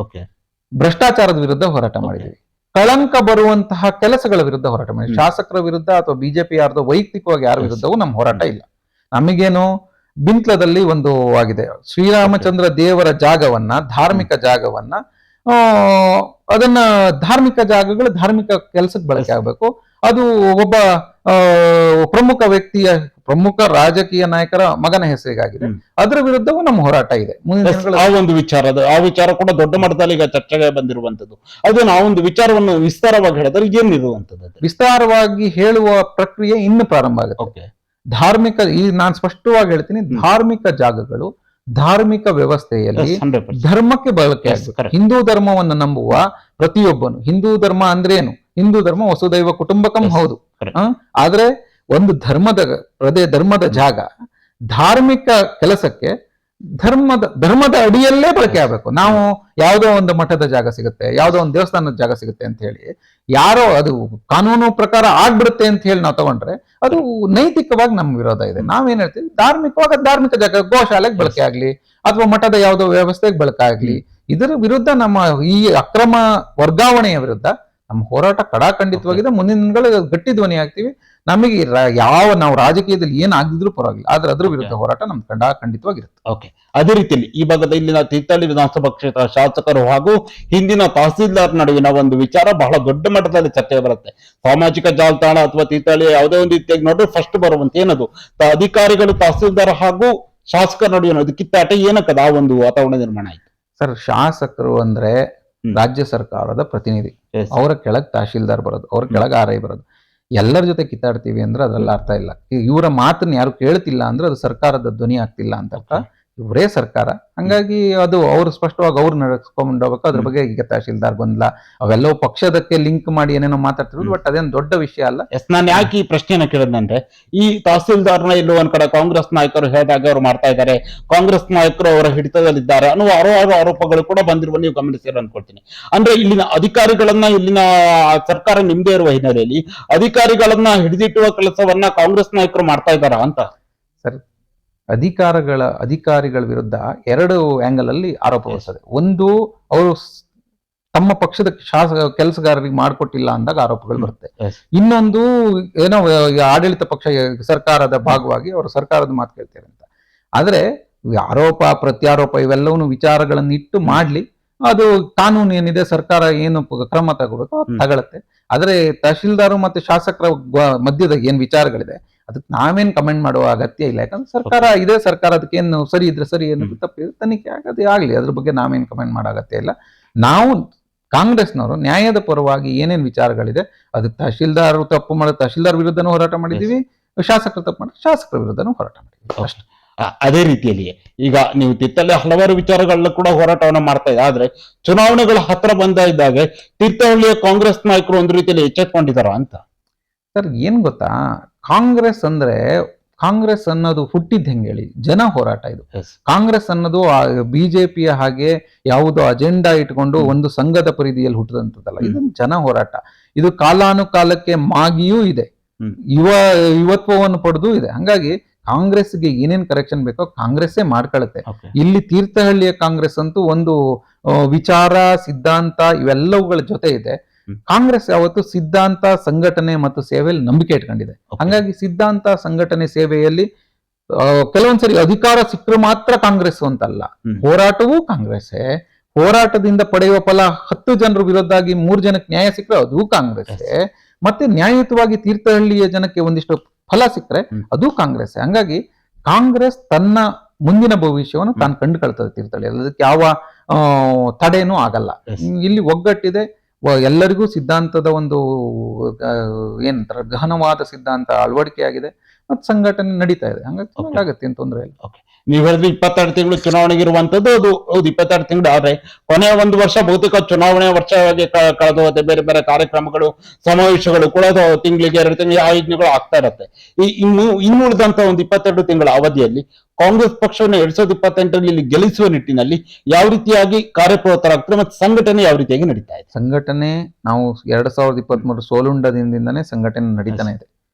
ಭ್ರಷ್ಟಾಚಾರದ ವಿರುದ್ಧ ಹೋರಾಟ ಮಾಡಿದೀವಿ. ಕಳಂಕ ಬರುವಂತಹ ಕೆಲಸಗಳ ವಿರುದ್ಧ ಹೋರಾಟ ಮಾಡಿದ್ವಿ. ಶಾಸಕರ ವಿರುದ್ಧ ಅಥವಾ ಬಿಜೆಪಿ ಯಾರ್ದೋ ವೈಯಕ್ತಿಕವಾಗಿ ಯಾರ ವಿರುದ್ಧವೂ ನಮ್ಮ ಹೋರಾಟ ಇಲ್ಲ. ನಮಗೇನು ಬಿಂತ್ಲದಲ್ಲಿ ಒಂದು ಆಗಿದೆ, ಶ್ರೀರಾಮಚಂದ್ರ ದೇವರ ಜಾಗವನ್ನ, ಧಾರ್ಮಿಕ ಜಾಗವನ್ನ, ಅದನ್ನ ಧಾರ್ಮಿಕ ಜಾಗಗಳು ಧಾರ್ಮಿಕ ಕೆಲಸಕ್ಕೆ ಬಳಕೆ ಆಗ್ಬೇಕು. ಅದು ಒಬ್ಬ ಪ್ರಮುಖ ವ್ಯಕ್ತಿಯ, ಪ್ರಮುಖ ರಾಜಕೀಯ ನಾಯಕರ ಮಗನ ಹೆಸರಿಗಾಗಿದೆ. ಅದರ ವಿರುದ್ಧವೂ ನಮ್ಮ ಹೋರಾಟ ಇದೆ. ಆ ಒಂದು ವಿಚಾರ ಕೂಡ ದೊಡ್ಡ ಮಟ್ಟದಲ್ಲಿ ಈಗ ಚರ್ಚೆಗೆ ಬಂದಿರುವಂತದ್ದು. ಅದು ನಾವೊಂದು ವಿಚಾರವನ್ನು ವಿಸ್ತಾರವಾಗಿ ಹೇಳಿದ್ರೆ ಏನಿರುವಂತದ್ದು? ವಿಸ್ತಾರವಾಗಿ ಹೇಳುವ ಪ್ರಕ್ರಿಯೆ ಇನ್ನು ಪ್ರಾರಂಭ ಆಗುತ್ತೆ. ಧಾರ್ಮಿಕ, ನಾನು ಸ್ಪಷ್ಟವಾಗಿ ಹೇಳ್ತೀನಿ, ಧಾರ್ಮಿಕ ಜಾಗಗಳು ಧಾರ್ಮಿಕ ವ್ಯವಸ್ಥೆಯಲ್ಲಿ ಧರ್ಮಕ್ಕೆ ಬಳಕೆ ಆಗುತ್ತೆ. ಹಿಂದೂ ಧರ್ಮವನ್ನು ನಂಬುವ ಪ್ರತಿಯೊಬ್ಬನು, ಹಿಂದೂ ಧರ್ಮ ಅಂದ್ರೆ ಏನು? ಹಿಂದೂ ಧರ್ಮ ವಸುದೈವ ಕುಟುಂಬಕಂ ಹೌದು. ಆದ್ರೆ ಒಂದು ಧರ್ಮದ ಜಾಗ ಧಾರ್ಮಿಕ ಕೆಲಸಕ್ಕೆ ಧರ್ಮದ ಅಡಿಯಲ್ಲೇ ಬಳಕೆ ಆಗ್ಬೇಕು. ನಾವು ಯಾವುದೋ ಒಂದು ಮಠದ ಜಾಗ ಸಿಗುತ್ತೆ, ಯಾವುದೋ ಒಂದು ದೇವಸ್ಥಾನದ ಜಾಗ ಸಿಗುತ್ತೆ ಅಂತ ಹೇಳಿ ಯಾರೋ ಅದು ಕಾನೂನು ಪ್ರಕಾರ ಆಗ್ಬಿಡುತ್ತೆ ಅಂತ ಹೇಳಿ ನಾವು ತಗೊಂಡ್ರೆ ಅದು ನೈತಿಕವಾಗಿ ನಮ್ಮ ವಿರೋಧ ಇದೆ. ನಾವೇನ್ ಹೇಳ್ತೀವಿ, ಧಾರ್ಮಿಕವಾಗಿ ಧಾರ್ಮಿಕ ಜಾಗ, ಗೋಶಾಲೆಗೆ ಬಳಕೆ ಆಗ್ಲಿ ಅಥವಾ ಮಠದ ಯಾವುದೋ ವ್ಯವಸ್ಥೆಗೆ ಬಳಕೆ ಆಗ್ಲಿ, ಇದರ ವಿರುದ್ಧ ನಮ್ಮ ಈ ಅಕ್ರಮ ವರ್ಗಾವಣೆಯ ವಿರುದ್ಧ ನಮ್ಮ ಹೋರಾಟ ಕಡಾಖಂಡಿತವಾಗಿದೆ. ಮುಂದಿನ ದಿನಗಳಲ್ಲಿ ಗಟ್ಟಿ ಧ್ವನಿ ಆಗ್ತೀವಿ. ನಮಗೆ ನಾವು ರಾಜಕೀಯದಲ್ಲಿ ಏನಾಗಿದ್ರು ಪರವಾಗಿಲ್ಲ, ಆದ್ರೆ ಅದ್ರ ವಿರುದ್ಧ ಹೋರಾಟ ನಮ್ ಖಂಡಿತವಾಗಿರುತ್ತೆ. ಓಕೆ, ಅದೇ ರೀತಿಯಲ್ಲಿ ಈ ಭಾಗದ ಇಲ್ಲಿನ ತೀರ್ಥಹಳ್ಳಿ ವಿಧಾನಸಭಾ ಕ್ಷೇತ್ರ ಶಾಸಕರು ಹಾಗೂ ಹಿಂದಿನ ತಹಸೀಲ್ದಾರ್ ನಡುವಿನ ಒಂದು ವಿಚಾರ ಬಹಳ ದೊಡ್ಡ ಮಟ್ಟದಲ್ಲಿ ಚರ್ಚೆ ಬರುತ್ತೆ. ಸಾಮಾಜಿಕ ಜಾಲತಾಣ ಅಥವಾ ತೀರ್ಥಹಳ್ಳಿ ಯಾವುದೇ ಒಂದು ರೀತಿಯಾಗಿ ನೋಡ್ರೆ ಫಸ್ಟ್ ಬರುವಂತ ಏನದು, ಅಧಿಕಾರಿಗಳು, ತಹಸೀಲ್ದಾರ್ ಹಾಗೂ ಶಾಸಕರ ನಡುವಿನ ಕಿತ್ತಾಟ ಏನಕ್ಕದ ಆ ಒಂದು ವಾತಾವರಣ ನಿರ್ಮಾಣ ಆಯ್ತು? ಸರ್, ಶಾಸಕರು ಅಂದ್ರೆ ರಾಜ್ಯ ಸರ್ಕಾರದ ಪ್ರತಿನಿಧಿ, ಅವರ ಕೆಳಗ್ ತಹಶೀಲ್ದಾರ್ ಬರೋದು, ಅವ್ರ ಕೆಳಗ್ RI ಬರೋದು. ಎಲ್ಲರ ಜೊತೆ ಕಿತ್ತಾಡ್ತೀವಿ ಅಂದ್ರೆ ಅದ್ರಲ್ಲಿ ಅರ್ಥ ಇಲ್ಲ. ಇವರ ಮಾತನ್ನ ಯಾರು ಕೇಳ್ತಿಲ್ಲ ಅಂದ್ರೆ ಅದು ಸರ್ಕಾರದ ಧ್ವನಿ ಆಗ್ತಿಲ್ಲ ಅಂತ ಅರ್ಥ. ಇವರೇ ಸರ್ಕಾರ. ಹಂಗಾಗಿ ಅದು ಅವ್ರು ಸ್ಪಷ್ಟವಾಗಿ ಅವ್ರು ನಡೆಸ್ಕೊಂಡ್ ಹೋಗ್ಬೇಕು. ಅದ್ರ ಬಗ್ಗೆ ಈಗ ತಹಶೀಲ್ದಾರ್ ಗೊಂದಲ ಅವೆಲ್ಲವೂ ಪಕ್ಷದಕ್ಕೆ ಲಿಂಕ್ ಮಾಡಿ ಏನೇನೋ ಮಾತಾಡ್ತಿರೋದು, ಬಟ್ ಅದೇನು ದೊಡ್ಡ ವಿಷಯ ಅಲ್ಲ. ನಾನು ಯಾಕೆ ಈ ಪ್ರಶ್ನೆಯನ್ನ ಕೇಳಿದಂದ್ರೆ, ಈ ತಹಸೀಲ್ದಾರ್ನ ಎಲ್ಲೋ ಒಂದ್ ಕಡೆ ಕಾಂಗ್ರೆಸ್ ನಾಯಕರು ಹೇಳಿದಾಗ ಅವ್ರು ಮಾಡ್ತಾ ಇದ್ದಾರೆ, ಕಾಂಗ್ರೆಸ್ ನಾಯಕರು ಅವರ ಹಿಡಿತದಲ್ಲಿದ್ದಾರೆ ಅನ್ನುವ ಹಲವಾರು ಆರೋಪಗಳು ಕೂಡ ಬಂದಿರುವ ನೀವು ಗಮನಿಸಿರೋ ಅನ್ಕೊಳ್ತೀನಿ. ಅಂದ್ರೆ ಇಲ್ಲಿನ ಅಧಿಕಾರಿಗಳನ್ನ, ಇಲ್ಲಿನ ಸರ್ಕಾರ ನಿಮ್ದೇ ಇರುವ ಹಿನ್ನೆಲೆಯಲ್ಲಿ ಅಧಿಕಾರಿಗಳನ್ನ ಹಿಡಿದಿಟ್ಟುವ ಕೆಲಸವನ್ನ ಕಾಂಗ್ರೆಸ್ ನಾಯಕರು ಮಾಡ್ತಾ ಇದ್ದಾರಾ ಅಂತ? ಸರ್, ಅಧಿಕಾರಿಗಳ ವಿರುದ್ಧ 2 ಆಂಗಲ್ ಅಲ್ಲಿ ಆರೋಪ ಬರ್ತದೆ. ಒಂದು, ಅವರು ತಮ್ಮ ಪಕ್ಷದ ಕೆಲಸಗಾರರಿಗೆ ಮಾಡಿಕೊಟ್ಟಿಲ್ಲ ಅಂದಾಗ ಆರೋಪಗಳು ಬರುತ್ತೆ. ಇನ್ನೊಂದು, ಏನೋ ಆಡಳಿತ ಪಕ್ಷ ಸರ್ಕಾರದ ಭಾಗವಾಗಿ ಅವರು ಸರ್ಕಾರದ ಮಾತು ಕೇಳ್ತಾರೆ ಅಂತ. ಆದ್ರೆ ಆರೋಪ ಪ್ರತ್ಯಾರೋಪ ಇವೆಲ್ಲವೂ ವಿಚಾರಗಳನ್ನು ಇಟ್ಟು ಮಾಡ್ಲಿ, ಅದು ಕಾನೂನು ಏನಿದೆ, ಸರ್ಕಾರ ಏನು ಕ್ರಮ ತಗೋಬೇಕು ತಗೊಳುತ್ತೆ. ಆದ್ರೆ ತಹಶೀಲ್ದಾರು ಮತ್ತೆ ಶಾಸಕರ ಮಧ್ಯದ ಏನ್ ವಿಚಾರಗಳಿದೆ ಅದಕ್ಕೆ ನಾವೇನ್ ಕಮೆಂಟ್ ಮಾಡುವ ಅಗತ್ಯ ಇಲ್ಲ. ಯಾಕಂದ್ರೆ ಸರ್ಕಾರ ಇದೇ ಸರ್ಕಾರ, ಅದಕ್ಕೇನು ಸರಿ ಇದ್ರೆ ಸರಿ, ಏನು ತಪ್ಪಿದ್ರೆ ತನಿಖೆ ಆಗದೆ ಆಗ್ಲಿ, ಅದ್ರ ಬಗ್ಗೆ ನಾವೇನ್ ಕಮೆಂಟ್ ಮಾಡೋ ಅಗತ್ಯ ಇಲ್ಲ. ನಾವು ಕಾಂಗ್ರೆಸ್ನವರು ನ್ಯಾಯದ ಪರವಾಗಿ ಏನೇನ್ ವಿಚಾರಗಳಿದೆ, ಅದು ತಹಶೀಲ್ದಾರ್ ತಪ್ಪು ಮಾಡಿದ ತಹಶೀಲ್ದಾರ್ ವಿರುದ್ಧನೂ ಹೋರಾಟ ಮಾಡಿದೀವಿ, ಶಾಸಕರು ತಪ್ಪು ಮಾಡಿದ ಶಾಸಕರ ವಿರುದ್ಧನೂ ಹೋರಾಟ ಮಾಡಿದೀವಿ ಅಷ್ಟೇ. ಅದೇ ರೀತಿಯಲ್ಲಿಯೇ ಈಗ ನೀವು ತೀರ್ಥಹಳ್ಳಿ ಹಲವಾರು ವಿಚಾರಗಳನ್ನ ಕೂಡ ಹೋರಾಟವನ್ನ ಮಾಡ್ತಾ ಇದೆ. ಆದ್ರೆ ಚುನಾವಣೆಗಳ ಹತ್ರ ಬಂದ ಇದ್ದಾಗ ತೀರ್ಥಹಳ್ಳಿಯ ಕಾಂಗ್ರೆಸ್ ನಾಯಕರು ಒಂದು ರೀತಿಯಲ್ಲಿ ಎಚ್ಚೆತ್ಕೊಂಡಿದಾರ ಅಂತ. ಸರ್ ಏನ್ ಗೊತ್ತಾ, ಕಾಂಗ್ರೆಸ್ ಅನ್ನೋದು ಹುಟ್ಟಿದ್ ಹೆಂಗ್ ಹೇಳಿ, ಜನ ಹೋರಾಟ ಇದು. ಕಾಂಗ್ರೆಸ್ ಅನ್ನೋದು ಬಿಜೆಪಿಯ ಹಾಗೆ ಯಾವುದೋ ಅಜೆಂಡಾ ಇಟ್ಕೊಂಡು ಒಂದು ಸಂಘದ ಪರಿಧಿಯಲ್ಲಿ ಹುಟ್ಟಿದಂಥದ್ದಲ್ಲ, ಇದು ಜನ ಹೋರಾಟ. ಇದು ಕಾಲಾನುಕಾಲಕ್ಕೆ ಮಾಗಿಯೂ ಇದೆ, ಯುವತ್ವವನ್ನು ಪಡೆದು ಇದೆ. ಹಂಗಾಗಿ ಕಾಂಗ್ರೆಸ್ಗೆ ಏನೇನ್ ಕರೆಕ್ಷನ್ ಬೇಕೋ ಕಾಂಗ್ರೆಸ್ಸೇ ಮಾಡ್ಕೊಳ್ಳುತ್ತೆ. ಇಲ್ಲಿ ತೀರ್ಥಹಳ್ಳಿಯ ಕಾಂಗ್ರೆಸ್ ಅಂತೂ ಒಂದು ವಿಚಾರ, ಸಿದ್ಧಾಂತ ಇವೆಲ್ಲವುಗಳ ಜೊತೆ ಇದೆ. ಕಾಂಗ್ರೆಸ್ ಯಾವತ್ತು ಸಿದ್ಧಾಂತ, ಸಂಘಟನೆ ಮತ್ತು ಸೇವೆಯಲ್ಲಿ ನಂಬಿಕೆ ಇಟ್ಕೊಂಡಿದೆ. ಹಂಗಾಗಿ ಸಿದ್ಧಾಂತ, ಸಂಘಟನೆ, ಸೇವೆಯಲ್ಲಿ ಕೆಲವೊಂದ್ಸರಿ ಅಧಿಕಾರ ಸಿಕ್ಕರು ಮಾತ್ರ ಕಾಂಗ್ರೆಸ್ ಅಂತಲ್ಲ, ಹೋರಾಟವೂ ಕಾಂಗ್ರೆಸ್ಸೇ. ಹೋರಾಟದಿಂದ ಪಡೆಯುವ ಫಲ 10 ಜನರ ವಿರುದ್ಧಾಗಿ 3 ಜನಕ್ಕೆ ನ್ಯಾಯ ಸಿಕ್ಕರೆ ಅದು ಕಾಂಗ್ರೆಸ್ಸೇ. ಮತ್ತೆ ನ್ಯಾಯಯುತವಾಗಿ ತೀರ್ಥಹಳ್ಳಿಯ ಜನಕ್ಕೆ ಒಂದಿಷ್ಟು ಫಲ ಸಿಕ್ಕರೆ ಅದು ಕಾಂಗ್ರೆಸ್. ಹಂಗಾಗಿ ಕಾಂಗ್ರೆಸ್ ತನ್ನ ಮುಂದಿನ ಭವಿಷ್ಯವನ್ನು ತಾನು ಕಂಡುಕೊಳ್ತದೆ ತೀರ್ಥಹಳ್ಳಿ, ಅದಕ್ಕೆ ಯಾವ ತಡೆನೂ ಆಗಲ್ಲ. ಇಲ್ಲಿ ಒಗ್ಗಟ್ಟಿದೆ, ಎಲ್ಲರಿಗೂ ಸಿದ್ಧಾಂತದ ಒಂದು ಏನಂತಾರೆ ಗಹನವಾದ ಸಿದ್ಧಾಂತ ಅಳವಡಿಕೆ ಆಗಿದೆ, ಮತ್ತು ಸಂಘಟನೆ ನಡೀತಾ ಇದೆ. ಹಂಗಾಗಿ ಚೆನ್ನಾಗತ್ತೆ, ಏನು ತೊಂದರೆ ಇಲ್ಲ. ನೀವು ಹೇಳಿದ್ರೆ 22 ತಿಂಗಳು ಚುನಾವಣೆಗೆ ಇರುವಂತದ್ದು, ಅದು ಹೌದು 22 ತಿಂಗಳು. ಆದ್ರೆ ಕೊನೆಯ ಒಂದು ವರ್ಷ ಬಹುತೇಕ ಚುನಾವಣೆ ವರ್ಷವಾಗಿ ಕಳೆದು ಹೋಗುತ್ತೆ. ಬೇರೆ ಬೇರೆ ಕಾರ್ಯಕ್ರಮಗಳು, ಸಮಾವೇಶಗಳು ಕೂಡ ತಿಂಗಳಿಗೆ 2 ತಿಂಗಳು ಆಯೋಜನೆಗಳು ಆಗ್ತಾ ಇರುತ್ತೆ. ಇನ್ನುಳಿದಂತ ಒಂದು 22 ತಿಂಗಳ ಅವಧಿಯಲ್ಲಿ ಕಾಂಗ್ರೆಸ್ ಪಕ್ಷವನ್ನು 2028ರಲ್ಲಿ ಇಲ್ಲಿ ಗೆಲ್ಲಿಸುವ ನಿಟ್ಟಿನಲ್ಲಿ ಯಾವ ರೀತಿಯಾಗಿ ಕಾರ್ಯಪ್ರವೃತ್ತರಾಗ್ತದೆ ಮತ್ತು ಸಂಘಟನೆ ಯಾವ ರೀತಿಯಾಗಿ ನಡೀತಾ ಇದೆ? ಸಂಘಟನೆ ನಾವು 2023 ಸೋಲುಂಡ ದಿನದಿಂದನೇ ಸಂಘಟನೆ ನಡೀತಾನೆ ಇದೆ.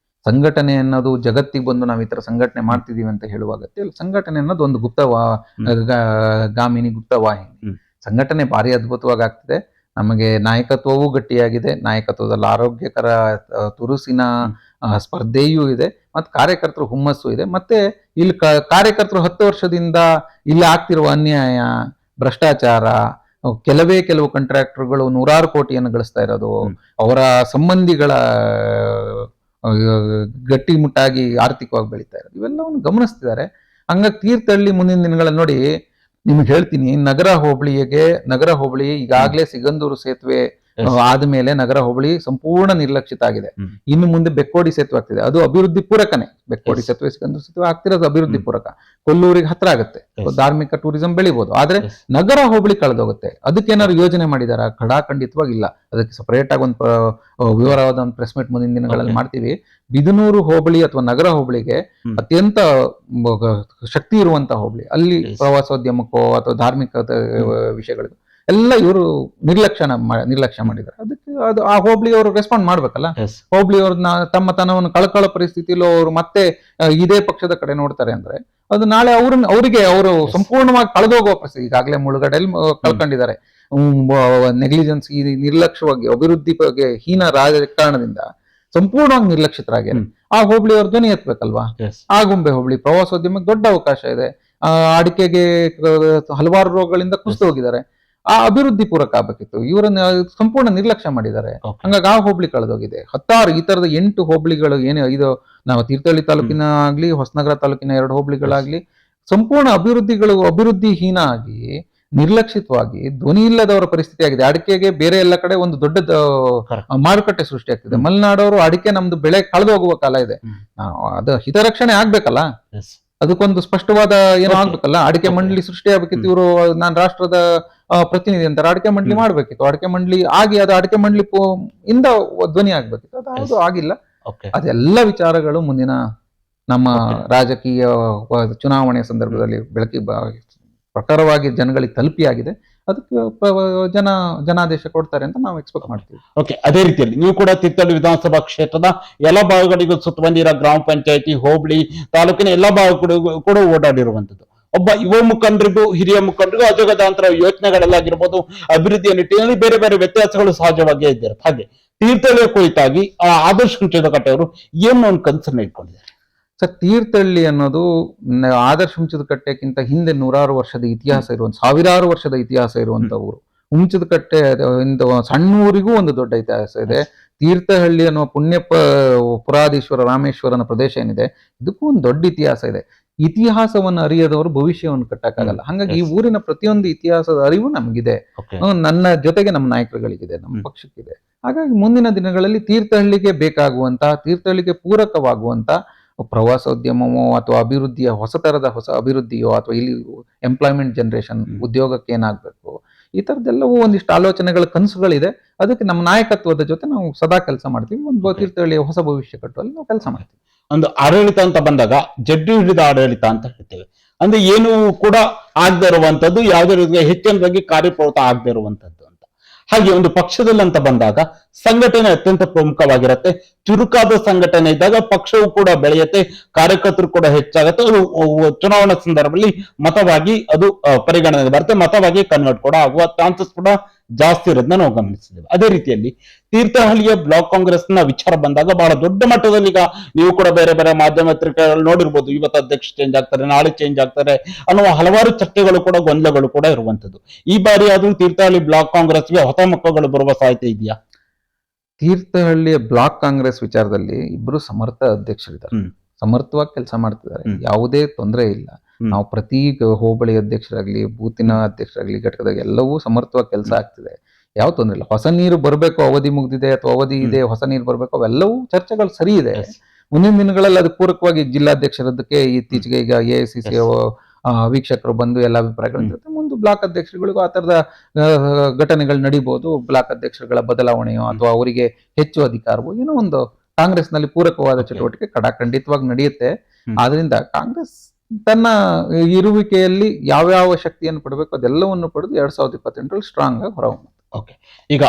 ಸಂಘಟನೆ ಅನ್ನೋದು ಜಗತ್ತಿಗೆ ಬಂದು ನಾವು ಈ ತರ ಸಂಘಟನೆ ಮಾಡ್ತಿದೀವಿ ಅಂತ ಹೇಳುವಾಗತ್ತೆ, ಸಂಘಟನೆ ಅನ್ನೋದು ಒಂದು ಗಾಮಿನಿ ಗುಪ್ತವಾಹಿನಿ. ಸಂಘಟನೆ ಭಾರಿ ಅದ್ಭುತವಾಗಿ ಆಗ್ತಿದೆ. ನಮಗೆ ನಾಯಕತ್ವವೂ ಗಟ್ಟಿಯಾಗಿದೆ, ನಾಯಕತ್ವದಲ್ಲಿ ಆರೋಗ್ಯಕರ ತುರುಸಿನ ಸ್ಪರ್ಧೆಯೂ ಇದೆ, ಮತ್ತು ಕಾರ್ಯಕರ್ತರು ಹುಮ್ಮಸ್ಸು ಇದೆ. ಮತ್ತೆ ಇಲ್ಲಿ ಕಾರ್ಯಕರ್ತರು 10 ವರ್ಷದಿಂದ ಇಲ್ಲಿ ಆಗ್ತಿರುವ ಅನ್ಯಾಯ, ಭ್ರಷ್ಟಾಚಾರ, ಕೆಲವು ಕಾಂಟ್ರಾಕ್ಟರ್ಗಳು 100 ಕೋಟಿಯನ್ನು ಗಳಿಸ್ತಾ ಇರೋದು, ಅವರ ಸಂಬಂಧಿಗಳ ಗಟ್ಟಿಮುಟ್ಟಾಗಿ ಆರ್ಥಿಕವಾಗಿ ಬೆಳೀತಾ ಇರೋದು, ಇವೆಲ್ಲವನ್ನು ಗಮನಿಸ್ತಿದ್ದಾರೆ. ಹಂಗಾಗಿ ತೀರ್ಥಹಳ್ಳಿ ಮುಂದಿನ ದಿನಗಳಲ್ಲಿ ನೋಡಿ, ನಿಮ್ಗೆ ಹೇಳ್ತೀನಿ, ನಗರ ಹೋಬಳಿ ಈಗಾಗಲೇ ಸಿಗಂದೂರು ಸೇತುವೆ ಆದ್ಮೇಲೆ ನಗರ ಹೋಬಳಿ ಸಂಪೂರ್ಣ ನಿರ್ಲಕ್ಷಿತ ಆಗಿದೆ. ಇನ್ನು ಮುಂದೆ ಬೆಕ್ಕೋಡಿ ಸೇತುವೆ ಆಗ್ತಿದೆ, ಅದು ಅಭಿವೃದ್ಧಿ ಪೂರಕನೇ. ಬೆಕ್ಕೋಡಿ ಸೇತುವೆ, ಸಿಗಂದೂರು ಸೇತುವೆ ಆಗ್ತಿರೋದು ಅಭಿವೃದ್ಧಿ ಪೂರಕ. ಕೊಲ್ಲೂರಿಗೆ ಹತ್ರ ಆಗುತ್ತೆ, ಧಾರ್ಮಿಕ ಟೂರಿಸಂ ಬೆಳಿಬಹುದು. ಆದ್ರೆ ನಗರ ಹೋಬಳಿ ಕಳೆದೋಗುತ್ತೆ. ಅದಕ್ಕೇನಾದ್ರು ಯೋಜನೆ ಮಾಡಿದಾರ? ಖಂಡಿತವಾಗಿ ಇಲ್ಲ. ಅದಕ್ಕೆ ಸಪರೇಟ್ ಆಗಿ ಒಂದು ವಿವರವಾದ ಒಂದು ಪ್ರೆಸ್ ಮೀಟ್ ಮುಂದಿನ ದಿನಗಳಲ್ಲಿ ಮಾಡ್ತೀವಿ. ಬಿದನೂರು ಹೋಬಳಿ ಅಥವಾ ನಗರ ಹೋಬಳಿಗೆ ಅತ್ಯಂತ ಶಕ್ತಿ ಇರುವಂತಹ ಹೋಬಳಿ, ಅಲ್ಲಿ ಪ್ರವಾಸೋದ್ಯಮಕ್ಕೋ ಅಥವಾ ಧಾರ್ಮಿಕ ವಿಷಯಗಳಿಗೂ ಎಲ್ಲ ಇವರು ನಿರ್ಲಕ್ಷ್ಯ ಮಾಡಿದ್ದಾರೆ. ಅದಕ್ಕೆ ಅದು ಆ ಹೋಬಳಿ ಅವರು ರೆಸ್ಪಾಂಡ್ ಮಾಡ್ಬೇಕಲ್ಲ. ಹೋಬಳಿ ಅವ್ರನ್ನ ತಮ್ಮ ತನವನ್ನು ಕಳ್ಕೊಳ್ಳೋ ಪರಿಸ್ಥಿತಿಯಲ್ಲಿ ಅವರು ಮತ್ತೆ ಇದೇ ಪಕ್ಷದ ಕಡೆ ನೋಡ್ತಾರೆ ಅಂದ್ರೆ ಅದು ನಾಳೆ ಅವರಿಗೆ ಅವರು ಸಂಪೂರ್ಣವಾಗಿ ಕಳೆದೋಗುವ ಪರಿಸ್ಥಿತಿ. ಈಗಾಗಲೇ ಮುಳುಗಡೆಯಲ್ಲಿ ಕಳ್ಕೊಂಡಿದ್ದಾರೆ. ನೆಗ್ಲಿಜೆನ್ಸ್, ಈ ನಿರ್ಲಕ್ಷ್ಯವಾಗಿ ಅಭಿವೃದ್ಧಿ ಬಗ್ಗೆ ಹೀನ ರಾಜಕಾರಣದಿಂದ ಸಂಪೂರ್ಣವಾಗಿ ನಿರ್ಲಕ್ಷಿತರಾಗ್ಯಾರ. ಆ ಹೋಬಳಿ ಅವ್ರ ಧ್ವನಿ ಎತ್ತಬೇಕಲ್ವಾ. ಆಗುಂಬೆ ಹೋಬಳಿ ಪ್ರವಾಸೋದ್ಯಮಕ್ಕೆ ದೊಡ್ಡ ಅವಕಾಶ ಇದೆ. ಅಡಿಕೆಗೆ ಹಲವಾರು ರೋಗಗಳಿಂದ ಕುಸಿದು ಹೋಗಿದ್ದಾರೆ. ಆ ಅಭಿವೃದ್ಧಿ ಪೂರಕ ಆಗ್ಬೇಕಿತ್ತು, ಇವರನ್ನ ಸಂಪೂರ್ಣ ನಿರ್ಲಕ್ಷ್ಯ ಮಾಡಿದ್ದಾರೆ. ಹಂಗಾಗಿ ಆ ಹೋಬಳಿ ಕಳೆದೋಗಿದೆ. 10 ಈ ತರದ 8 ಹೋಬಳಿಗಳು ಏನು ಇದು ನಾವು ತೀರ್ಥಹಳ್ಳಿ ತಾಲೂಕಿನ ಆಗ್ಲಿ, ಹೊಸನಗರ ತಾಲೂಕಿನ 2 ಹೋಬಳಿಗಳಾಗ್ಲಿ ಸಂಪೂರ್ಣ ಅಭಿವೃದ್ಧಿಹೀನ ಆಗಿ ನಿರ್ಲಕ್ಷಿತವಾಗಿ ಧ್ವನಿ ಇಲ್ಲದವರ ಪರಿಸ್ಥಿತಿ ಆಗಿದೆ. ಅಡಿಕೆಗೆ ಬೇರೆ ಎಲ್ಲ ಕಡೆ ಒಂದು ದೊಡ್ಡ ಮಾರುಕಟ್ಟೆ ಸೃಷ್ಟಿ ಆಗ್ತಿದೆ. ಮಲೆನಾಡವರು ಅಡಿಕೆ ನಮ್ದು ಬೆಳೆ ಕಳೆದು ಹೋಗುವ ಕಾಲ ಇದೆ. ಅದು ಹಿತರಕ್ಷಣೆ ಆಗ್ಬೇಕಲ್ಲ, ಅದಕ್ಕೊಂದು ಸ್ಪಷ್ಟವಾದ ಏನೋ ಆಗ್ಬೇಕಲ್ಲ. ಅಡಿಕೆ ಮಂಡಳಿ ಸೃಷ್ಟಿ ಆಗ್ಬೇಕಿತ್ತು. ಇವರು ನಾನು ರಾಷ್ಟ್ರದ ಪ್ರತಿನಿಧಿ ಅಂತಾರೆ, ಅಡಿಕೆ ಮಂಡಳಿ ಮಾಡ್ಬೇಕಿತ್ತು. ಅಡಿಕೆ ಮಂಡಳಿ ಆಗಿ ಅದು ಅಡಿಕೆ ಮಂಡಳಿ ಇಂದ ಧ್ವನಿ ಆಗ್ಬೇಕಿತ್ತು, ಅದು ಆಗಿಲ್ಲ. ಅದೆಲ್ಲ ವಿಚಾರಗಳು ಮುಂದಿನ ನಮ್ಮ ರಾಜಕೀಯ ಚುನಾವಣೆ ಸಂದರ್ಭದಲ್ಲಿ ಬೆಳಕಿ ಪ್ರಖರವಾಗಿ ಜನಗಳಿಗೆ ತಲುಪಿಯಾಗಿದೆ. ಅದಕ್ಕೆ ಜನಾದೇಶ ಕೊಡ್ತಾರೆ ಅಂತ ನಾವು ಎಕ್ಸ್ಪೆಕ್ಟ್ ಮಾಡ್ತೀವಿ. ಓಕೆ, ಅದೇ ರೀತಿಯಲ್ಲಿ ನೀವು ಕೂಡ ತೀರ್ಥಹಳ್ಳಿ ವಿಧಾನಸಭಾ ಕ್ಷೇತ್ರದ ಎಲ್ಲ ಭಾಗಗಳಿಗೂ ಸುತ್ತ ಬಂದಿರೋ ಗ್ರಾಮ ಪಂಚಾಯತಿ, ಹೋಬಳಿ, ತಾಲೂಕಿನ ಎಲ್ಲ ಭಾಗಗಳಿಗೂ ಕೂಡ ಓಡಾಡಿರುವಂತದ್ದು. ಒಬ್ಬ ಯುವ ಮುಖಂಡರಿಗೂ ಹಿರಿಯ ಮುಖಂಡರಿಗೂ ಅಜಗಜಾಂತರ ಯೋಚನೆಗಳಲ್ಲಾಗಿರ್ಬೋದು, ಅಭಿವೃದ್ಧಿಯ ನಿಟ್ಟಿನಲ್ಲಿ ಬೇರೆ ಬೇರೆ ವ್ಯತ್ಯಾಸಗಳು ಸಹಜವಾಗಿಯೇ ಇದ್ದಿರುತ್ತೆ. ಹಾಗೆ ತೀರ್ಥಹಳ್ಳಿಯ ಕುರಿತಾಗಿ ಆದರ್ಶ ಹುಂಚದಕಟ್ಟೆಯವರು ಏನು ಒಂದು ಕನಸನ್ನ ಇಟ್ಕೊಂಡಿದ್ದಾರೆ ಸರ್? ತೀರ್ಥಹಳ್ಳಿ ಅನ್ನೋದು ಆದರ್ಶ ಹುಂಚದಕಟ್ಟೆಗಿಂತ ಹಿಂದೆ 100 ವರ್ಷದ ಇತಿಹಾಸ ಇರುವಂತ, 1000 ವರ್ಷದ ಇತಿಹಾಸ ಇರುವಂತ ಊರು. ಹುಂಚದಕಟ್ಟೆ ಸಣ್ಣ ಊರಿಗೂ ಒಂದು ದೊಡ್ಡ ಇತಿಹಾಸ ಇದೆ. ತೀರ್ಥಹಳ್ಳಿ ಅನ್ನುವ ಪುರಾಧೀಶ್ವರ ರಾಮೇಶ್ವರನ ಪ್ರದೇಶ ಏನಿದೆ, ಇದಕ್ಕೂ ಒಂದು ದೊಡ್ಡ ಇತಿಹಾಸ ಇದೆ. ಇತಿಹಾಸವನ್ನು ಅರಿಯದವರು ಭವಿಷ್ಯವನ್ನು ಕಟ್ಟಕ್ಕಾಗಲ್ಲ. ಹಾಗಾಗಿ ಈ ಊರಿನ ಪ್ರತಿಯೊಂದು ಇತಿಹಾಸದ ಅರಿವು ನಮಗಿದೆ, ನನ್ನ ಜೊತೆಗೆ ನಮ್ಮ ನಾಯಕರುಗಳಿಗಿದೆ, ನಮ್ಮ ಪಕ್ಷಕ್ಕಿದೆ. ಹಾಗಾಗಿ ಮುಂದಿನ ದಿನಗಳಲ್ಲಿ ತೀರ್ಥಹಳ್ಳಿಗೆ ಬೇಕಾಗುವಂತಹ, ತೀರ್ಥಹಳ್ಳಿಗೆ ಪೂರಕವಾಗುವಂತ ಪ್ರವಾಸೋದ್ಯಮವೋ ಅಥವಾ ಅಭಿವೃದ್ಧಿಯ ಹೊಸ ಅಭಿವೃದ್ಧಿಯೋ ಅಥವಾ ಇಲ್ಲಿ ಎಂಪ್ಲಾಯ್ಮೆಂಟ್ ಜನರೇಷನ್, ಉದ್ಯೋಗಕ್ಕೆ ಏನಾಗಬೇಕು, ಈ ತರದೆಲ್ಲವೂ ಒಂದಿಷ್ಟು ಆಲೋಚನೆಗಳ ಕನಸುಗಳಿದೆ. ಅದಕ್ಕೆ ನಮ್ಮ ನಾಯಕತ್ವದ ಜೊತೆ ನಾವು ಸದಾ ಕೆಲಸ ಮಾಡ್ತೀವಿ. ಒಂದು ತೀರ್ಥಹಳ್ಳಿಯ ಹೊಸ ಭವಿಷ್ಯ ಕಟ್ಟುವಲ್ಲಿ ನಾವು ಕೆಲಸ ಮಾಡ್ತೀವಿ. ಒಂದು ಆಡಳಿತ ಅಂತ ಬಂದಾಗ ಜಡ್ಡು ಹಿಡಿದ ಆಡಳಿತ ಅಂತ ಹೇಳ್ತೇವೆ. ಅಂದ್ರೆ ಏನು ಕೂಡ ಆಗದೆ ಇರುವಂತದ್ದು, ಯಾವುದೇ ರೀತಿಯ ಹೆಚ್ಚಿನದಾಗಿ ಕಾರ್ಯಪ್ರವೃತ್ತ ಆಗದೆ ಇರುವಂತದ್ದು ಅಂತ. ಹಾಗೆ ಒಂದು ಪಕ್ಷದಲ್ಲಿ ಅಂತ ಬಂದಾಗ ಸಂಘಟನೆ ಅತ್ಯಂತ ಪ್ರಮುಖವಾಗಿರುತ್ತೆ. ಚುರುಕಾದ ಸಂಘಟನೆ ಇದ್ದಾಗ ಪಕ್ಷವು ಕೂಡ ಬೆಳೆಯುತ್ತೆ, ಕಾರ್ಯಕರ್ತರು ಕೂಡ ಹೆಚ್ಚಾಗುತ್ತೆ. ಅದು ಚುನಾವಣಾ ಸಂದರ್ಭದಲ್ಲಿ ಮತವಾಗಿ ಅದು ಪರಿಗಣನೆಗೆ ಬರುತ್ತೆ, ಮತವಾಗಿ ಕನ್ವರ್ಟ್ ಕೂಡ ಆಗುವ ಚಾನ್ಸಸ್ ಕೂಡ ಜಾಸ್ತಿ ಇರೋದನ್ನ ನಾವು ಗಮನಿಸಿದ್ದೇವೆ. ಅದೇ ರೀತಿಯಲ್ಲಿ ತೀರ್ಥಹಳ್ಳಿಯ ಬ್ಲಾಕ್ ಕಾಂಗ್ರೆಸ್ನ ವಿಚಾರ ಬಂದಾಗ ಬಹಳ ದೊಡ್ಡ ಮಟ್ಟದಲ್ಲಿ ಈಗ ನೀವು ಕೂಡ ಬೇರೆ ಬೇರೆ ಮಾಧ್ಯಮ ಪತ್ರಿಕೆಗಳು ನೋಡಿರ್ಬೋದು, ಇವತ್ತು ಅಧ್ಯಕ್ಷ ಚೇಂಜ್ ಆಗ್ತಾರೆ, ನಾಳೆ ಚೇಂಜ್ ಆಗ್ತಾರೆ ಅನ್ನುವ ಹಲವಾರು ಚರ್ಚೆಗಳು ಕೂಡ, ಗೊಂದಲಗಳು ಕೂಡ ಇರುವಂತದ್ದು. ಈ ಬಾರಿ ಅದು ತೀರ್ಥಹಳ್ಳಿ ಬ್ಲಾಕ್ ಕಾಂಗ್ರೆಸ್ಗೆ ಹೊಸ ಮುಖಗಳು ಬರುವ ಸಾಧ್ಯತೆ ಇದೆಯಾ? ತೀರ್ಥಹಳ್ಳಿಯ ಬ್ಲಾಕ್ ಕಾಂಗ್ರೆಸ್ ವಿಚಾರದಲ್ಲಿ ಇಬ್ಬರು ಸಮರ್ಥ ಅಧ್ಯಕ್ಷರಿದ್ದಾರೆ, ಸಮರ್ಥವಾಗಿ ಕೆಲಸ ಮಾಡ್ತಿದ್ದಾರೆ, ಯಾವುದೇ ತೊಂದರೆ ಇಲ್ಲ. ನಾವು ಪ್ರತಿ ಹೋಬಳಿ ಅಧ್ಯಕ್ಷರಾಗ್ಲಿ, ಬೂತಿನ ಅಧ್ಯಕ್ಷರಾಗ್ಲಿ, ಘಟಕದಾಗ ಎಲ್ಲವೂ ಸಮರ್ಥವಾಗಿ ಕೆಲಸ ಆಗ್ತಿದೆ, ಯಾವ ತೊಂದರೆ ಇಲ್ಲ. ಹೊಸ ನೀರು ಬರಬೇಕು, ಅವಧಿ ಮುಗ್ದಿದೆ ಅಥವಾ ಅವಧಿ ಇದೆ, ಹೊಸ ನೀರು ಬರಬೇಕು, ಅವೆಲ್ಲವೂ ಚರ್ಚೆಗಳು ಸರಿ ಇದೆ. ಮುಂದಿನ ದಿನಗಳಲ್ಲಿ ಅದು ಪೂರಕವಾಗಿ ಜಿಲ್ಲಾಧ್ಯಕ್ಷರದಕ್ಕೆ ಇತ್ತೀಚೆಗೆ ಈಗ AICC ವೀಕ್ಷಕರು ಬಂದು ಎಲ್ಲ ಅಭಿಪ್ರಾಯಗಳಿರುತ್ತೆ. ಮುಂದೆ ಬ್ಲಾಕ್ ಅಧ್ಯಕ್ಷರುಗಳಿಗೂ ಆ ತರದ ಘಟನೆಗಳು ನಡೀಬಹುದು. ಬ್ಲಾಕ್ ಅಧ್ಯಕ್ಷರುಗಳ ಬದಲಾವಣೆಯೋ ಅಥವಾ ಅವರಿಗೆ ಹೆಚ್ಚು ಅಧಿಕಾರವೋ ಏನೋ ಒಂದು ಕಾಂಗ್ರೆಸ್ನಲ್ಲಿ ಪೂರಕವಾದ ಚಟುವಟಿಕೆ ಖಂಡಿತವಾಗಿ ನಡೆಯುತ್ತೆ. ಆದ್ರಿಂದ ಕಾಂಗ್ರೆಸ್ ತನ್ನ ಇರುವಿಕೆಯಲ್ಲಿ ಯಾವ್ಯಾವ ಶಕ್ತಿಯನ್ನು ಪಡಬೇಕು ಅದೆಲ್ಲವನ್ನು ಪಡೆದು 2028 ಸ್ಟ್ರಾಂಗ್ ಆಗಿ ಹೊರಹೊಮ್ಮುತ್ತೆ. ಈಗ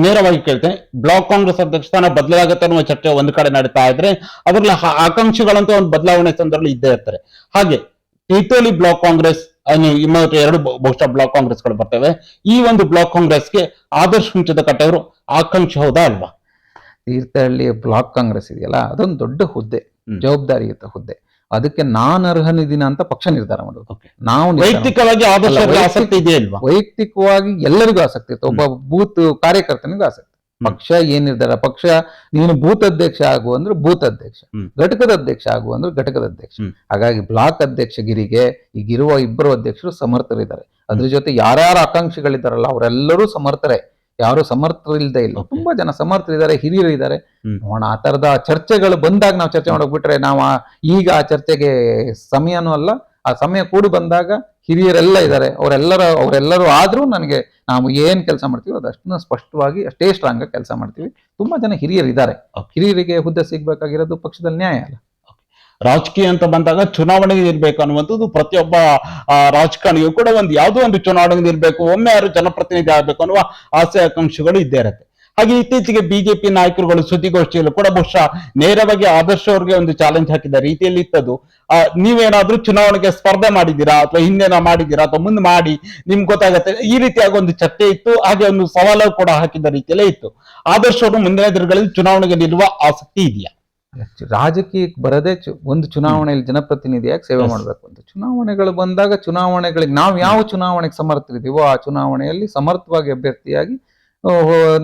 ನೇರವಾಗಿ ಕೇಳ್ತೇನೆ, ಬ್ಲಾಕ್ ಕಾಂಗ್ರೆಸ್ ಅಧ್ಯಕ್ಷ ಸ್ಥಾನ ಬದಲಾಗತ್ತೆ ಅನ್ನುವ ಚರ್ಚೆ ಒಂದ್ ಕಡೆ ನಡೀತಾ ಇದ್ರೆ ಅದರಲ್ಲಿ ಆಕಾಂಕ್ಷಿಗಳಂತೂ ಒಂದು ಬದಲಾವಣೆ ಸಂದರ್ಭದಲ್ಲಿ ಇದ್ದೇ ಇರ್ತಾರೆ. ಹಾಗೆ ತೀರ್ಥಹಳ್ಳಿ ಬ್ಲಾಕ್ ಕಾಂಗ್ರೆಸ್ ಎರಡು ಬಹುಶಃ ಬ್ಲಾಕ್ ಕಾಂಗ್ರೆಸ್ಗಳು ಬರ್ತವೆ. ಈ ಒಂದು ಬ್ಲಾಕ್ ಕಾಂಗ್ರೆಸ್ಗೆ ಆದರ್ಶ ಹುಂಚದ ಕಟ್ಟೆಯವರು ಆಕಾಂಕ್ಷಿ ಹೌದಾ ಅಲ್ವಾ? ತೀರ್ಥಹಳ್ಳಿ ಬ್ಲಾಕ್ ಕಾಂಗ್ರೆಸ್ ಇದೆಯಲ್ಲ, ಅದೊಂದು ದೊಡ್ಡ ಹುದ್ದೆ, ಜವಾಬ್ದಾರಿಯುತ ಹುದ್ದೆ. ಅದಕ್ಕೆ ನಾನು ಅರ್ಹನಿದ್ದೀನ ಅಂತ ಪಕ್ಷ ನಿರ್ಧಾರ ಮಾಡೋದು. ನಾವು ವೈಯಕ್ತಿಕವಾಗಿ ಆಸಕ್ತಿ ಇದೆಯಲ್ವಾ? ವೈಯಕ್ತಿಕವಾಗಿ ಎಲ್ಲರಿಗೂ ಆಸಕ್ತಿ ಇತ್ತು, ಒಬ್ಬ ಬೂತ್ ಕಾರ್ಯಕರ್ತನಿಗೂ ಆಸಕ್ತಿ. ಪಕ್ಷ ಏನ್ ನಿರ್ಧಾರ, ಪಕ್ಷ ನೀನು ಬೂತ್ ಅಧ್ಯಕ್ಷ ಆಗು ಅಂದ್ರೆ ಬೂತ್ ಅಧ್ಯಕ್ಷ, ಘಟಕದ ಅಧ್ಯಕ್ಷ ಆಗು ಅಂದ್ರೆ ಘಟಕದ ಅಧ್ಯಕ್ಷ. ಹಾಗಾಗಿ ಬ್ಲಾಕ್ ಅಧ್ಯಕ್ಷಗಿರಿಗೆ ಈಗಿರುವ ಇಬ್ಬರು ಅಧ್ಯಕ್ಷರು ಸಮರ್ಥರಿದ್ದಾರೆ. ಅದ್ರ ಜೊತೆ ಯಾರ್ಯಾರು ಆಕಾಂಕ್ಷಿಗಳಿದ್ದಾರಲ್ಲ ಅವರೆಲ್ಲರೂ ಸಮರ್ಥರೇ, ಯಾರು ಸಮರ್ಥರಿಲ್ಲದೆ ಇಲ್ಲ. ತುಂಬಾ ಜನ ಸಮರ್ಥರಿದ್ದಾರೆ, ಹಿರಿಯರು ಇದ್ದಾರೆ. ನೋಡೋಣ, ಆ ತರದ ಚರ್ಚೆಗಳು ಬಂದಾಗ ನಾವು ಚರ್ಚೆ ಮಾಡೋಕ್ ಬಿಟ್ರೆ ನಾವು ಈಗ ಆ ಚರ್ಚೆಗೆ ಸಮಯನೂ ಅಲ್ಲ. ಆ ಸಮಯ ಕೂಡಿ ಬಂದಾಗ ಹಿರಿಯರೆಲ್ಲ ಇದ್ದಾರೆ, ಅವರೆಲ್ಲರೂ ಆದ್ರೂ ನನಗೆ ನಾವು ಏನ್ ಕೆಲಸ ಮಾಡ್ತೀವಿ ಅದಷ್ಟನ್ನ ಸ್ಪಷ್ಟವಾಗಿ ಅಷ್ಟೇ ಸ್ಟ್ರಾಂಗ್ ಆಗಿ ಕೆಲಸ ಮಾಡ್ತೀವಿ. ತುಂಬಾ ಜನ ಹಿರಿಯರು ಇದ್ದಾರೆ. ಹಿರಿಯರಿಗೆ ಹುದ್ದೆ ಸಿಗ್ಬೇಕಾಗಿರೋದು ಪಕ್ಷದಲ್ಲಿ ನ್ಯಾಯ ಅಲ್ಲ. ರಾಜಕೀಯ ಅಂತ ಬಂದಾಗ ಚುನಾವಣೆಗೆ ನಿಲ್ಬೇಕು ಅನ್ನುವಂಥದ್ದು ಪ್ರತಿಯೊಬ್ಬ ರಾಜಕಾರಣಿಯೂ ಕೂಡ ಯಾವುದೋ ಒಂದು ಚುನಾವಣೆಗೆ ನಿಲ್ಬೇಕು, ಒಮ್ಮೆ ಯಾರು ಜನಪ್ರತಿನಿಧಿ ಆಗ್ಬೇಕು ಅನ್ನುವ ಆಸೆ ಆಕಾಂಕ್ಷೆಗಳು ಇದ್ದೇ ಇರುತ್ತೆ. ಹಾಗೆ ಇತ್ತೀಚೆಗೆ ಬಿಜೆಪಿ ನಾಯಕರುಗಳು ಸುದ್ದಿಗೋಷ್ಠಿಯಲ್ಲೂ ಕೂಡ ಬಹುಶಃ ನೇರವಾಗಿ ಆದರ್ಶ ಅವ್ರಿಗೆ ಒಂದು ಚಾಲೆಂಜ್ ಹಾಕಿದ ರೀತಿಯಲ್ಲಿ ಇತ್ತದು. ನೀವೇನಾದ್ರೂ ಚುನಾವಣೆಗೆ ಸ್ಪರ್ಧೆ ಮಾಡಿದ್ದೀರಾ ಅಥವಾ ಹಿಂದೆನೋ ಮಾಡಿದ್ದೀರಾ ಅಥವಾ ಮುಂದೆ ಮಾಡಿ ನಿಮ್ಗೆ ಗೊತ್ತಾಗತ್ತೆ, ಈ ರೀತಿಯಾಗಿ ಒಂದು ಚರ್ಚೆ ಇತ್ತು. ಹಾಗೆ ಒಂದು ಸವಾಲು ಕೂಡ ಹಾಕಿದ ರೀತಿಯಲ್ಲೇ ಇತ್ತು. ಆದರ್ಶ ಅವರು ಮುಂದಿನ ದಿನಗಳಲ್ಲಿ ಚುನಾವಣೆಗೆ ನಿಲ್ಲುವ ಆಸಕ್ತಿ ಇದೆಯಾ? ರಾಜಕೀಯಕ್ಕೆ ಬರದೆ ಒಂದು ಚುನಾವಣೆಯಲ್ಲಿ ಜನಪ್ರತಿನಿಧಿಯಾಗಿ ಸೇವೆ ಮಾಡಬೇಕು ಅಂತ. ಚುನಾವಣೆಗಳು ಬಂದಾಗ ಚುನಾವಣೆಗಳಿಗೆ ನಾವು ಯಾವ ಚುನಾವಣೆಗೆ ಸಮರ್ಥರಿದ್ದೀವೋ ಆ ಚುನಾವಣೆಯಲ್ಲಿ ಸಮರ್ಥವಾಗಿ ಅಭ್ಯರ್ಥಿಯಾಗಿ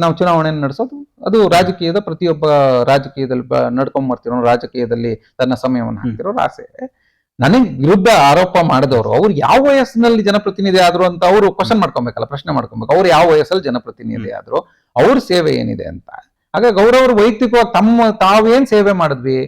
ನಾವು ಚುನಾವಣೆಯನ್ನು ನಡೆಸೋದು ಅದು ರಾಜಕೀಯದ ಪ್ರತಿಯೊಬ್ಬ ರಾಜಕೀಯದಲ್ಲಿ ನಡ್ಕೊಂಡ್ ಬರ್ತಿರೋ, ರಾಜಕೀಯದಲ್ಲಿ ತನ್ನ ಸಮಯವನ್ನು ಹಾಕ್ತಿರೋರು ಆಸೆ. ನನಗೆ ವಿರುದ್ಧ ಆರೋಪ ಮಾಡಿದವರು ಅವ್ರು ಯಾವ ವಯಸ್ಸಿನಲ್ಲಿ ಜನಪ್ರತಿನಿಧಿ ಆದ್ರು ಅಂತ ಅವರು ಕ್ವಶನ್ ಮಾಡ್ಕೊಬೇಕಲ್ಲ, ಪ್ರಶ್ನೆ ಮಾಡ್ಕೊಬೇಕು. ಅವ್ರು ಯಾವ ವಯಸ್ಸಲ್ಲಿ ಜನಪ್ರತಿನಿಧಿ ಆದ್ರು, ಅವ್ರ ಸೇವೆ ಏನಿದೆ ಅಂತ. ಹಾಗಾಗಿ ಅವ್ರವ್ರು ವೈಯಕ್ತಿಕವಾಗಿ ತಾವೇನ್ ಸೇವೆ ಮಾಡಿದ್ವಿ,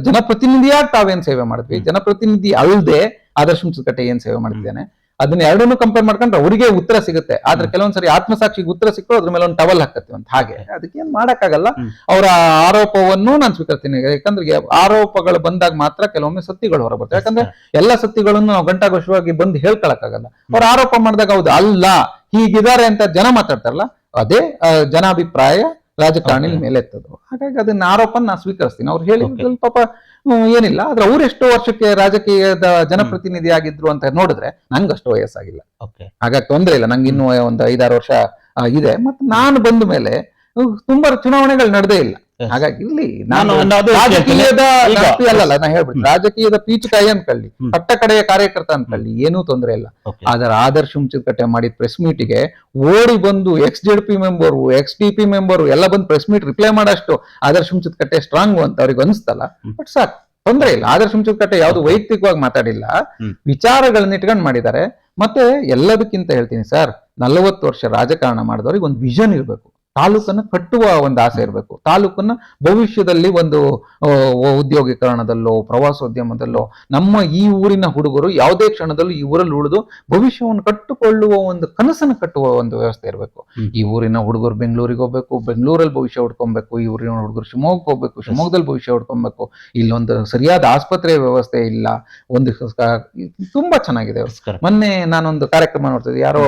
ಜನಪ್ರತಿನಿಧಿಯಾಗಿ ತಾವೇನ್ ಸೇವೆ ಮಾಡಿದ್ವಿ, ಜನಪ್ರತಿನಿಧಿ ಅಲ್ಲದೆ ಆದರ್ಶ ಹುಂಚದಕಟ್ಟೆ ಏನ್ ಸೇವೆ ಮಾಡಿದ್ದೇನೆ, ಅದನ್ನ ಎರಡನ್ನೂ ಕಂಪೇರ್ ಮಾಡ್ಕೊಂಡ್ರೆ ಅವರಿಗೆ ಉತ್ತರ ಸಿಗುತ್ತೆ. ಆದ್ರೆ ಕೆಲವೊಂದ್ಸರಿ ಆತ್ಮಸಾಕ್ಷಿಗೆ ಉತ್ತರ ಸಿಕ್ಕೋ ಅದ್ರ ಮೇಲೆ ಒಂದು ಟವಲ್ ಹಾಕತ್ತೀವಿ ಅಂತ. ಹಾಗೆ ಅದಕ್ಕೆ ಏನ್ ಮಾಡಕ್ಕಾಗಲ್ಲ. ಅವರ ಆರೋಪವನ್ನು ನಾನು ಸ್ವೀಕರಿಸ್ತೀನಿ. ಯಾಕಂದ್ರೆ ಆರೋಪಗಳು ಬಂದಾಗ ಮಾತ್ರ ಕೆಲವೊಮ್ಮೆ ಸತ್ಯಗಳು ಹೊರಬರ್ತವೆ. ಯಾಕಂದ್ರೆ ಎಲ್ಲ ಸತ್ಯಗಳನ್ನು ನಾವು ಗಂಟಾಘೋಷವಾಗಿ ಬಂದು ಹೇಳ್ಕೊಳಕ್ಕಾಗಲ್ಲ. ಅವ್ರ ಆರೋಪ ಮಾಡಿದಾಗ ಹೌದು ಅಲ್ಲ ಹೀಗಿದ್ದಾರೆ ಅಂತ ಜನ ಮಾತಾಡ್ತಾರಲ್ಲ, ಅದೇ ಜನಾಭಿಪ್ರಾಯ ರಾಜಕಾರಣಿ ಮೇಲೆ ಎತ್ತದು. ಹಾಗಾಗಿ ಅದನ್ನ ಆರೋಪನ ನಾ ಸ್ವೀಕರಿಸ್ತೀನಿ. ಅವ್ರು ಹೇಳಿದ್ರು ಪಾಪ ಏನಿಲ್ಲ, ಆದ್ರೆ ಅವ್ರು ಎಷ್ಟೋ ವರ್ಷಕ್ಕೆ ರಾಜಕೀಯದ ಜನಪ್ರತಿನಿಧಿ ಆಗಿದ್ರು ಅಂತ ನೋಡಿದ್ರೆ ನಂಗೆ ಅಷ್ಟು ವಯಸ್ಸಾಗಿಲ್ಲ. ಹಾಗಾಗಿ ತೊಂದ್ರೆ ಇಲ್ಲ, ನಂಗೆ ಇನ್ನೂ ಒಂದು 5-6 ವರ್ಷ ಇದೆ. ಮತ್ತೆ ನಾನು ಬಂದ ಮೇಲೆ ತುಂಬಾ ಚುನಾವಣೆಗಳು ನಡೆದೇ ಇಲ್ಲ. ಹಾಗಾಗಿ ಇಲ್ಲಿ ನಾನು ರಾಜಕೀಯದ ನಾ ಹೇಳ್ಬಿಡ್ತೀನಿ, ರಾಜಕೀಯದ ಪೀಚುಕಾಯಿ ಅನ್ಕೊಳ್ಳಿ, ಕಟ್ಟ ಕಡೆಯ ಕಾರ್ಯಕರ್ತ ಅನ್ಕೊಳ್ಳಿ, ಏನೂ ತೊಂದರೆ ಇಲ್ಲ. ಆದ್ರೆ ಆದರ್ಶ ಹುಂಚದಕಟ್ಟೆ ಮಾಡಿದ ಪ್ರೆಸ್ ಮೀಟಿಗೆ ಓಡಿ ಬಂದು XJP ಮೆಂಬರು, XDP ಮೆಂಬರು ಎಲ್ಲ ಬಂದು ಪ್ರೆಸ್ ಮೀಟ್ ರಿಪ್ಲೈ ಮಾಡಷ್ಟು ಆದರ್ಶ ಹುಂಚದಕಟ್ಟೆ ಸ್ಟ್ರಾಂಗ್ ಅಂತ ಅವ್ರಿಗೆ ಅನಿಸ್ತಲ್ಲ. ಬಟ್ ಸಾಕು, ತೊಂದರೆ ಇಲ್ಲ. ಆದರ್ಶ ಹುಣಸೂರ್ಕಟ್ಟೆ ಯಾವ್ದು ವೈಯಕ್ತಿಕವಾಗಿ ಮಾತಾಡಿಲ್ಲ, ವಿಚಾರಗಳನ್ನ ಇಟ್ಕೊಂಡು ಮಾಡಿದ್ದಾರೆ. ಮತ್ತೆ ಎಲ್ಲದಕ್ಕಿಂತ ಹೇಳ್ತೀನಿ ಸರ್, 40 ವರ್ಷ ರಾಜಕಾರಣ ಮಾಡಿದವ್ರಿಗೆ ಒಂದು ವಿಷನ್ ಇರಬೇಕು, ತಾಲೂಕನ್ನ ಕಟ್ಟುವ ಒಂದು ಆಸೆ ಇರಬೇಕು, ತಾಲೂಕನ್ನ ಭವಿಷ್ಯದಲ್ಲಿ ಒಂದು ಉದ್ಯೋಗೀಕರಣದಲ್ಲೋ ಪ್ರವಾಸೋದ್ಯಮದಲ್ಲೋ ನಮ್ಮ ಈ ಊರಿನ ಹುಡುಗರು ಯಾವುದೇ ಕ್ಷಣದಲ್ಲೂ ಈ ಊರಲ್ಲಿ ಉಳಿದು ಭವಿಷ್ಯವನ್ನು ಕಟ್ಟುಕೊಳ್ಳುವ ಒಂದು ಕನಸನ್ನು ಕಟ್ಟುವ ಒಂದು ವ್ಯವಸ್ಥೆ ಇರಬೇಕು. ಈ ಊರಿನ ಹುಡುಗರು ಬೆಂಗಳೂರಿಗೆ ಹೋಗ್ಬೇಕು, ಬೆಂಗಳೂರಲ್ಲಿ ಭವಿಷ್ಯ ಹುಡ್ಕೊಬೇಕು, ಈ ಊರಿನ ಹುಡುಗರು ಶಿವಮೊಗ್ಗಕ್ಕೆ ಹೋಗ್ಬೇಕು, ಶಿವಮೊಗ್ಗದಲ್ಲಿ ಭವಿಷ್ಯ ಹುಡ್ಕೊಬೇಕು. ಇಲ್ಲೊಂದು ಸರಿಯಾದ ಆಸ್ಪತ್ರೆ ವ್ಯವಸ್ಥೆ ಇಲ್ಲ, ಒಂದು ತುಂಬಾ ಚೆನ್ನಾಗಿದೆ. ಮೊನ್ನೆ ನಾನೊಂದು ಕಾರ್ಯಕ್ರಮ ನೋಡ್ತಿದ್ದೆ, ಯಾರೋ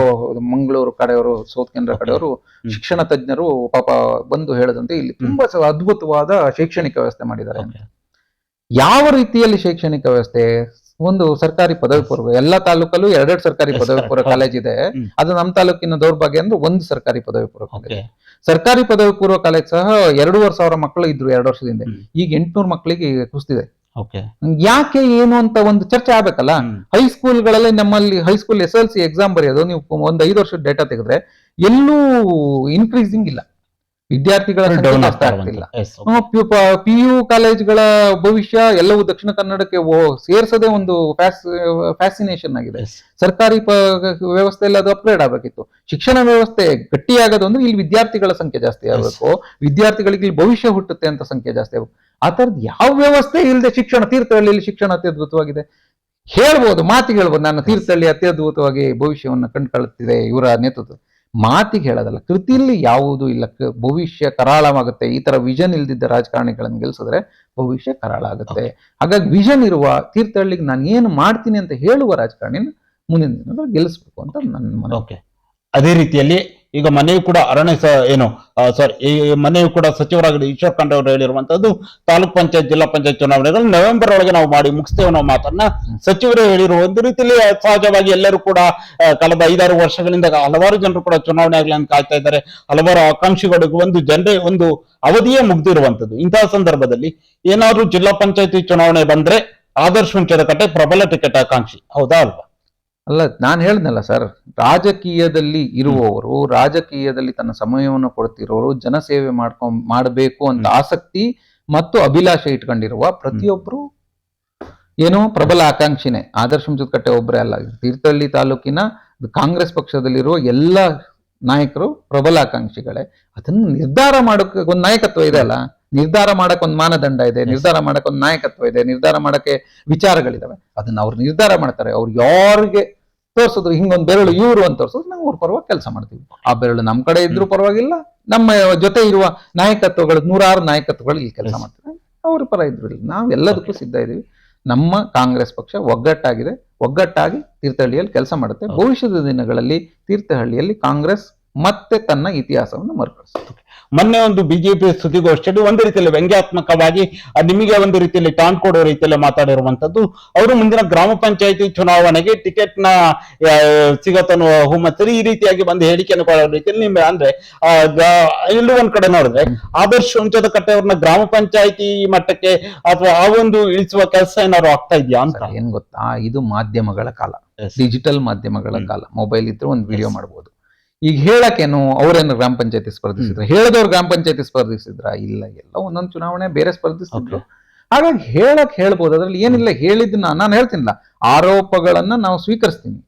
ಮಂಗಳೂರು ಕಡೆಯವರು, ಸೌತ್ ಕೇಂದ್ರ ಕಡೆಯವರು ಶಿಕ್ಷಣ ತಜ್ಞರು ಪಾಪ ಬಂದು ಹೇಳದಂತೆ ಇಲ್ಲಿ ತುಂಬಾ ಅದ್ಭುತವಾದ ಶೈಕ್ಷಣಿಕ ವ್ಯವಸ್ಥೆ ಮಾಡಿದ್ದಾರೆ. ಯಾವ ರೀತಿಯಲ್ಲಿ ಶೈಕ್ಷಣಿಕ ವ್ಯವಸ್ಥೆ? ಒಂದು ಸರ್ಕಾರಿ ಪದವಿ ಪೂರ್ವ, ಎಲ್ಲಾ ತಾಲೂಕಲ್ಲೂ 2 ಸರ್ಕಾರಿ ಪದವಿ ಪೂರ್ವ ಕಾಲೇಜ್ ಇದೆ. ಅದು ನಮ್ಮ ತಾಲೂಕಿನ ದೌರ್ಭಾಗ್ಯ ಅಂದ್ರೆ ಒಂದು ಸರ್ಕಾರಿ ಪದವಿ ಪೂರ್ವ ಕಾಲೇಜ್. ಸರ್ಕಾರಿ ಪದವಿ ಪೂರ್ವ ಕಾಲೇಜ್ ಸಹ 2,500 ಮಕ್ಕಳು ಇದ್ರು 2 ವರ್ಷದಿಂದ, ಈಗ 800 ಮಕ್ಕಳಿಗೆ ಕುಸಿದಿದೆ. ಯಾಕೆ ಏನು ಅಂತ ಒಂದು ಚರ್ಚೆ ಆಗ್ಬೇಕಲ್ಲ. ಹೈಸ್ಕೂಲ್ಗಳಲ್ಲಿ ನಮ್ಮಲ್ಲಿ ಹೈಸ್ಕೂಲ್ SLC ಎಕ್ಸಾಮ್ ಬರೆಯೋದು ನೀವು ಒಂದು 5 ವರ್ಷದ ಡೇಟಾ ತೆಗೆದ್ರೆ ಎಲ್ಲೂ ಇನ್ಕ್ರೀಸಿಂಗ್ ಇಲ್ಲ, ವಿದ್ಯಾರ್ಥಿಗಳ ಆಗ್ತಿಲ್ಲ. PU ಕಾಲೇಜ್ಗಳ ಭವಿಷ್ಯ ಎಲ್ಲವೂ ದಕ್ಷಿಣ ಕನ್ನಡಕ್ಕೆ ಸೇರ್ಸದೆ ಒಂದು ಫ್ಯಾಸಿನೇಷನ್ ಆಗಿದೆ. ಸರ್ಕಾರಿ ವ್ಯವಸ್ಥೆಯಲ್ಲಿ ಅದು ಅಪ್ಗ್ರೇಡ್ ಆಗಬೇಕಿತ್ತು. ಶಿಕ್ಷಣ ವ್ಯವಸ್ಥೆ ಗಟ್ಟಿಯಾಗೋದು ಅಂದ್ರೆ ಇಲ್ಲಿ ವಿದ್ಯಾರ್ಥಿಗಳ ಸಂಖ್ಯೆ ಜಾಸ್ತಿ ಆಗಬೇಕು, ವಿದ್ಯಾರ್ಥಿಗಳಿಗೆ ಇಲ್ಲಿ ಭವಿಷ್ಯ ಹುಟ್ಟುತ್ತೆ ಅಂತ ಸಂಖ್ಯೆ ಜಾಸ್ತಿ ಆಗಬೇಕು. ಆ ತರದ್ ಯಾವ ವ್ಯವಸ್ಥೆ ಇಲ್ಲದೆ ಶಿಕ್ಷಣ, ತೀರ್ಥಹಳ್ಳಿಯಲ್ಲಿ ಶಿಕ್ಷಣ ಅತ್ಯದ್ಭುತವಾಗಿದೆ ಹೇಳ್ಬೋದು, ಮಾತಿಗೆ ಹೇಳ್ಬೋದು. ನಾನು ತೀರ್ಥಹಳ್ಳಿ ಅತ್ಯದ್ಭುತವಾಗಿ ಭವಿಷ್ಯವನ್ನು ಕಂಡುಕೊಳ್ಳುತ್ತಿದೆ ಇವರ ನೇತೃತ್ವ, ಮಾತಿಗೆ ಹೇಳೋದಲ್ಲ, ಕೃತಿಯಲ್ಲಿ ಯಾವುದೂ ಇಲ್ಲ. ಭವಿಷ್ಯ ಕರಾಳವಾಗುತ್ತೆ. ಈ ತರ ವಿಷನ್ ಇಲ್ದಿದ್ದ ರಾಜಕಾರಣಿಗಳನ್ನು ಗೆಲ್ಸಿದ್ರೆ ಭವಿಷ್ಯ ಕರಾಳ ಆಗುತ್ತೆ. ಹಾಗಾಗಿ ವಿಷನ್ ಇರುವ ತೀರ್ಥಹಳ್ಳಿಗೆ ನಾನು ಏನು ಮಾಡ್ತೀನಿ ಅಂತ ಹೇಳುವ ರಾಜಕಾರಣಿನ ಮುಂದಿನ ದಿನದಲ್ಲಿ ಗೆಲ್ಲಿಸ್ಬೇಕು ಅಂತ ನನ್ನ ಮನೆ. ಅದೇ ರೀತಿಯಲ್ಲಿ ಈಗ ಮನೆಯು ಕೂಡ ಈ ಮನೆಯು ಕೂಡ ಸಚಿವರಾಗಿ ಈಶ್ವರ್ ಖಂಡ್ರೆ ಅವರು ಹೇಳಿರುವಂತದ್ದು ತಾಲೂಕ್ ಪಂಚಾಯತ್ ಜಿಲ್ಲಾ ಪಂಚಾಯತ್ ಚುನಾವಣೆಗಳು ನವೆಂಬರ್ ಒಳಗೆ ನಾವು ಮಾಡಿ ಮುಗಿಸ್ತೇವೆ ನಾವು ಮಾತನ್ನ ಸಚಿವರು ಹೇಳಿರುವ ಒಂದು ರೀತಿಯಲ್ಲಿ ಸಹಜವಾಗಿ ಎಲ್ಲರೂ ಕೂಡ ಕಳೆದ 5-6 ವರ್ಷಗಳಿಂದ ಹಲವಾರು ಜನರು ಕೂಡ ಚುನಾವಣೆ ಆಗಲಿ ಅಂತ ಕಾಯ್ತಾ ಇದ್ದಾರೆ. ಹಲವಾರು ಆಕಾಂಕ್ಷಿಗಳಿಗೂ ಒಂದು ಅವಧಿಯೇ ಮುಗ್ದಿರುವಂತದ್ದು. ಇಂತಹ ಸಂದರ್ಭದಲ್ಲಿ ಏನಾದ್ರೂ ಜಿಲ್ಲಾ ಪಂಚಾಯತಿ ಚುನಾವಣೆ ಬಂದ್ರೆ ಆದರ್ಶ ಹುಣಸೂರ್ಕಟ್ಟೆ ಪ್ರಬಲ ಟಿಕೆಟ್ ಆಕಾಂಕ್ಷಿ, ಹೌದಾ ಅಲ್ವಾ? ಅಲ್ಲ, ನಾನು ಹೇಳ್ದಲ್ಲ ಸರ್, ರಾಜಕೀಯದಲ್ಲಿ ಇರುವವರು, ರಾಜಕೀಯದಲ್ಲಿ ತನ್ನ ಸಮಯವನ್ನು ಕೊಡ್ತಿರೋರು, ಜನಸೇವೆ ಮಾಡಬೇಕು ಅಂತ ಆಸಕ್ತಿ ಮತ್ತು ಅಭಿಲಾಷೆ ಇಟ್ಕೊಂಡಿರುವ ಪ್ರತಿಯೊಬ್ರು ಏನೋ ಪ್ರಬಲ ಆಕಾಂಕ್ಷಿನೇ. ಆದರ್ಶ ಹುಣಸೂರ್ಕಟ್ಟೆ ಒಬ್ಬರೇ ಅಲ್ಲ, ತೀರ್ಥಹಳ್ಳಿ ತಾಲೂಕಿನ ಕಾಂಗ್ರೆಸ್ ಪಕ್ಷದಲ್ಲಿರುವ ಎಲ್ಲ ನಾಯಕರು ಪ್ರಬಲ ಆಕಾಂಕ್ಷಿಗಳೇ. ಅದನ್ನು ನಿರ್ಧಾರ ಮಾಡೋಕೆ ಒಂದು ನಾಯಕತ್ವ ಇದೆ ಅಲ್ಲ, ನಿರ್ಧಾರ ಮಾಡಕ್ ಒಂದು ಮಾನದಂಡ ಇದೆ, ನಿರ್ಧಾರ ಮಾಡಕ್ ಒಂದು ನಾಯಕತ್ವ ಇದೆ, ನಿರ್ಧಾರ ಮಾಡಕ್ಕೆ ವಿಚಾರಗಳಿದಾವೆ. ಅದನ್ನ ಅವ್ರು ನಿರ್ಧಾರ ಮಾಡ್ತಾರೆ. ಅವ್ರು ಯಾರಿಗೆ ತೋರ್ಸಿದ್ರು ಹಿಂಗೊಂದು ಬೆರಳು ಇವ್ರು ಅಂತ ತೋರ್ಸಿದ್ರು ನಾವು ಅವ್ರ ಪರವಾಗಿ ಕೆಲಸ ಮಾಡ್ತೀವಿ. ಆ ಬೆರಳು ನಮ್ ಕಡೆ ಇದ್ರೂ ಪರವಾಗಿಲ್ಲ, ನಮ್ಮ ಜೊತೆ ಇರುವ ನಾಯಕತ್ವಗಳು 100 ನಾಯಕತ್ವಗಳು ಇಲ್ಲಿ ಕೆಲಸ ಮಾಡ್ತಾರೆ, ಅವ್ರ ಪರ ಇದ್ರು ಇಲ್ಲ. ನಾವ್ ಎಲ್ಲದಕ್ಕೂ ಸಿದ್ಧ ಇದೀವಿ. ನಮ್ಮ ಕಾಂಗ್ರೆಸ್ ಪಕ್ಷ ಒಗ್ಗಟ್ಟಾಗಿ ತೀರ್ಥಹಳ್ಳಿಯಲ್ಲಿ ಕೆಲಸ ಮಾಡುತ್ತೆ. ಭವಿಷ್ಯದ ದಿನಗಳಲ್ಲಿ ತೀರ್ಥಹಳ್ಳಿಯಲ್ಲಿ ಕಾಂಗ್ರೆಸ್ ಮತ್ತೆ ತನ್ನ ಇತಿಹಾಸವನ್ನು ಮರುಕಳಿಸುತ್ತೆ. ಮೊನ್ನೆ ಒಂದು ಬಿಜೆಪಿ ಸುದ್ದಿಗೋಷ್ಠಿಯಲ್ಲಿ ಒಂದು ರೀತಿಯಲ್ಲಿ ವ್ಯಂಗ್ಯಾತ್ಮಕವಾಗಿ ನಿಮಗೆ ಒಂದು ರೀತಿಯಲ್ಲಿ ಟಾನ್ ಕೊಡೋ ರೀತಿಯಲ್ಲಿ ಮಾತಾಡಿರುವಂತದ್ದು, ಅವರು ಮುಂದಿನ ಗ್ರಾಮ ಪಂಚಾಯತಿ ಚುನಾವಣೆಗೆ ಟಿಕೆಟ್ ನ ಸಿಗತ್ತನ್ನುವ ಹುಮ್ಮತ್ತರಿ ಈ ರೀತಿಯಾಗಿ ಬಂದು ಹೇಳಿಕೆಯನ್ನು ಕೊಡೋ ರೀತಿಯಲ್ಲಿ ನಿಮ್ಗೆ ಅಂದ್ರೆ ಎಲ್ಲೂ ಒಂದ್ ಕಡೆ ನೋಡಿದ್ರೆ ಆದರ್ಶ ಹುಣಸೂರ್ಕಟ್ಟೆ ಅವ್ರನ್ನ ಗ್ರಾಮ ಪಂಚಾಯತಿ ಮಟ್ಟಕ್ಕೆ ಅಥವಾ ಆ ಒಂದು ಇಳಿಸುವ ಕೆಲಸ ಏನಾದ್ರು ಆಗ್ತಾ ಇದೆಯಾ ಅಂತ. ಏನ್ ಗೊತ್ತಾ, ಇದು ಮಾಧ್ಯಮಗಳ ಕಾಲ, ಡಿಜಿಟಲ್ ಮಾಧ್ಯಮಗಳ ಕಾಲ. ಮೊಬೈಲ್ ಇದ್ರೆ ಒಂದು ವಿಡಿಯೋ ಮಾಡ್ಬೋದು. ಈಗ ಹೇಳಕ್ಕೇನು ಅವ್ರೇನು ಗ್ರಾಮ ಪಂಚಾಯತಿ ಸ್ಪರ್ಧಿಸಿದ್ರ, ಹೇಳದವ್ರು ಗ್ರಾಮ ಪಂಚಾಯತಿ ಸ್ಪರ್ಧಿಸಿದ್ರ? ಇಲ್ಲ, ಎಲ್ಲ ಒಂದೊಂದು ಚುನಾವಣೆ ಬೇರೆ ಸ್ಪರ್ಧಿಸಿದ್ರು. ಹಾಗಾಗಿ ಹೇಳ್ಬೋದು, ಅದ್ರಲ್ಲಿ ಏನಿಲ್ಲ. ಹೇಳಿದ್ನ ನಾನು ಹೇಳ್ತೀನಿಲ್ಲ, ಆರೋಪಗಳನ್ನ ನಾವು ಸ್ವೀಕರಿಸ್ತೀನಿ.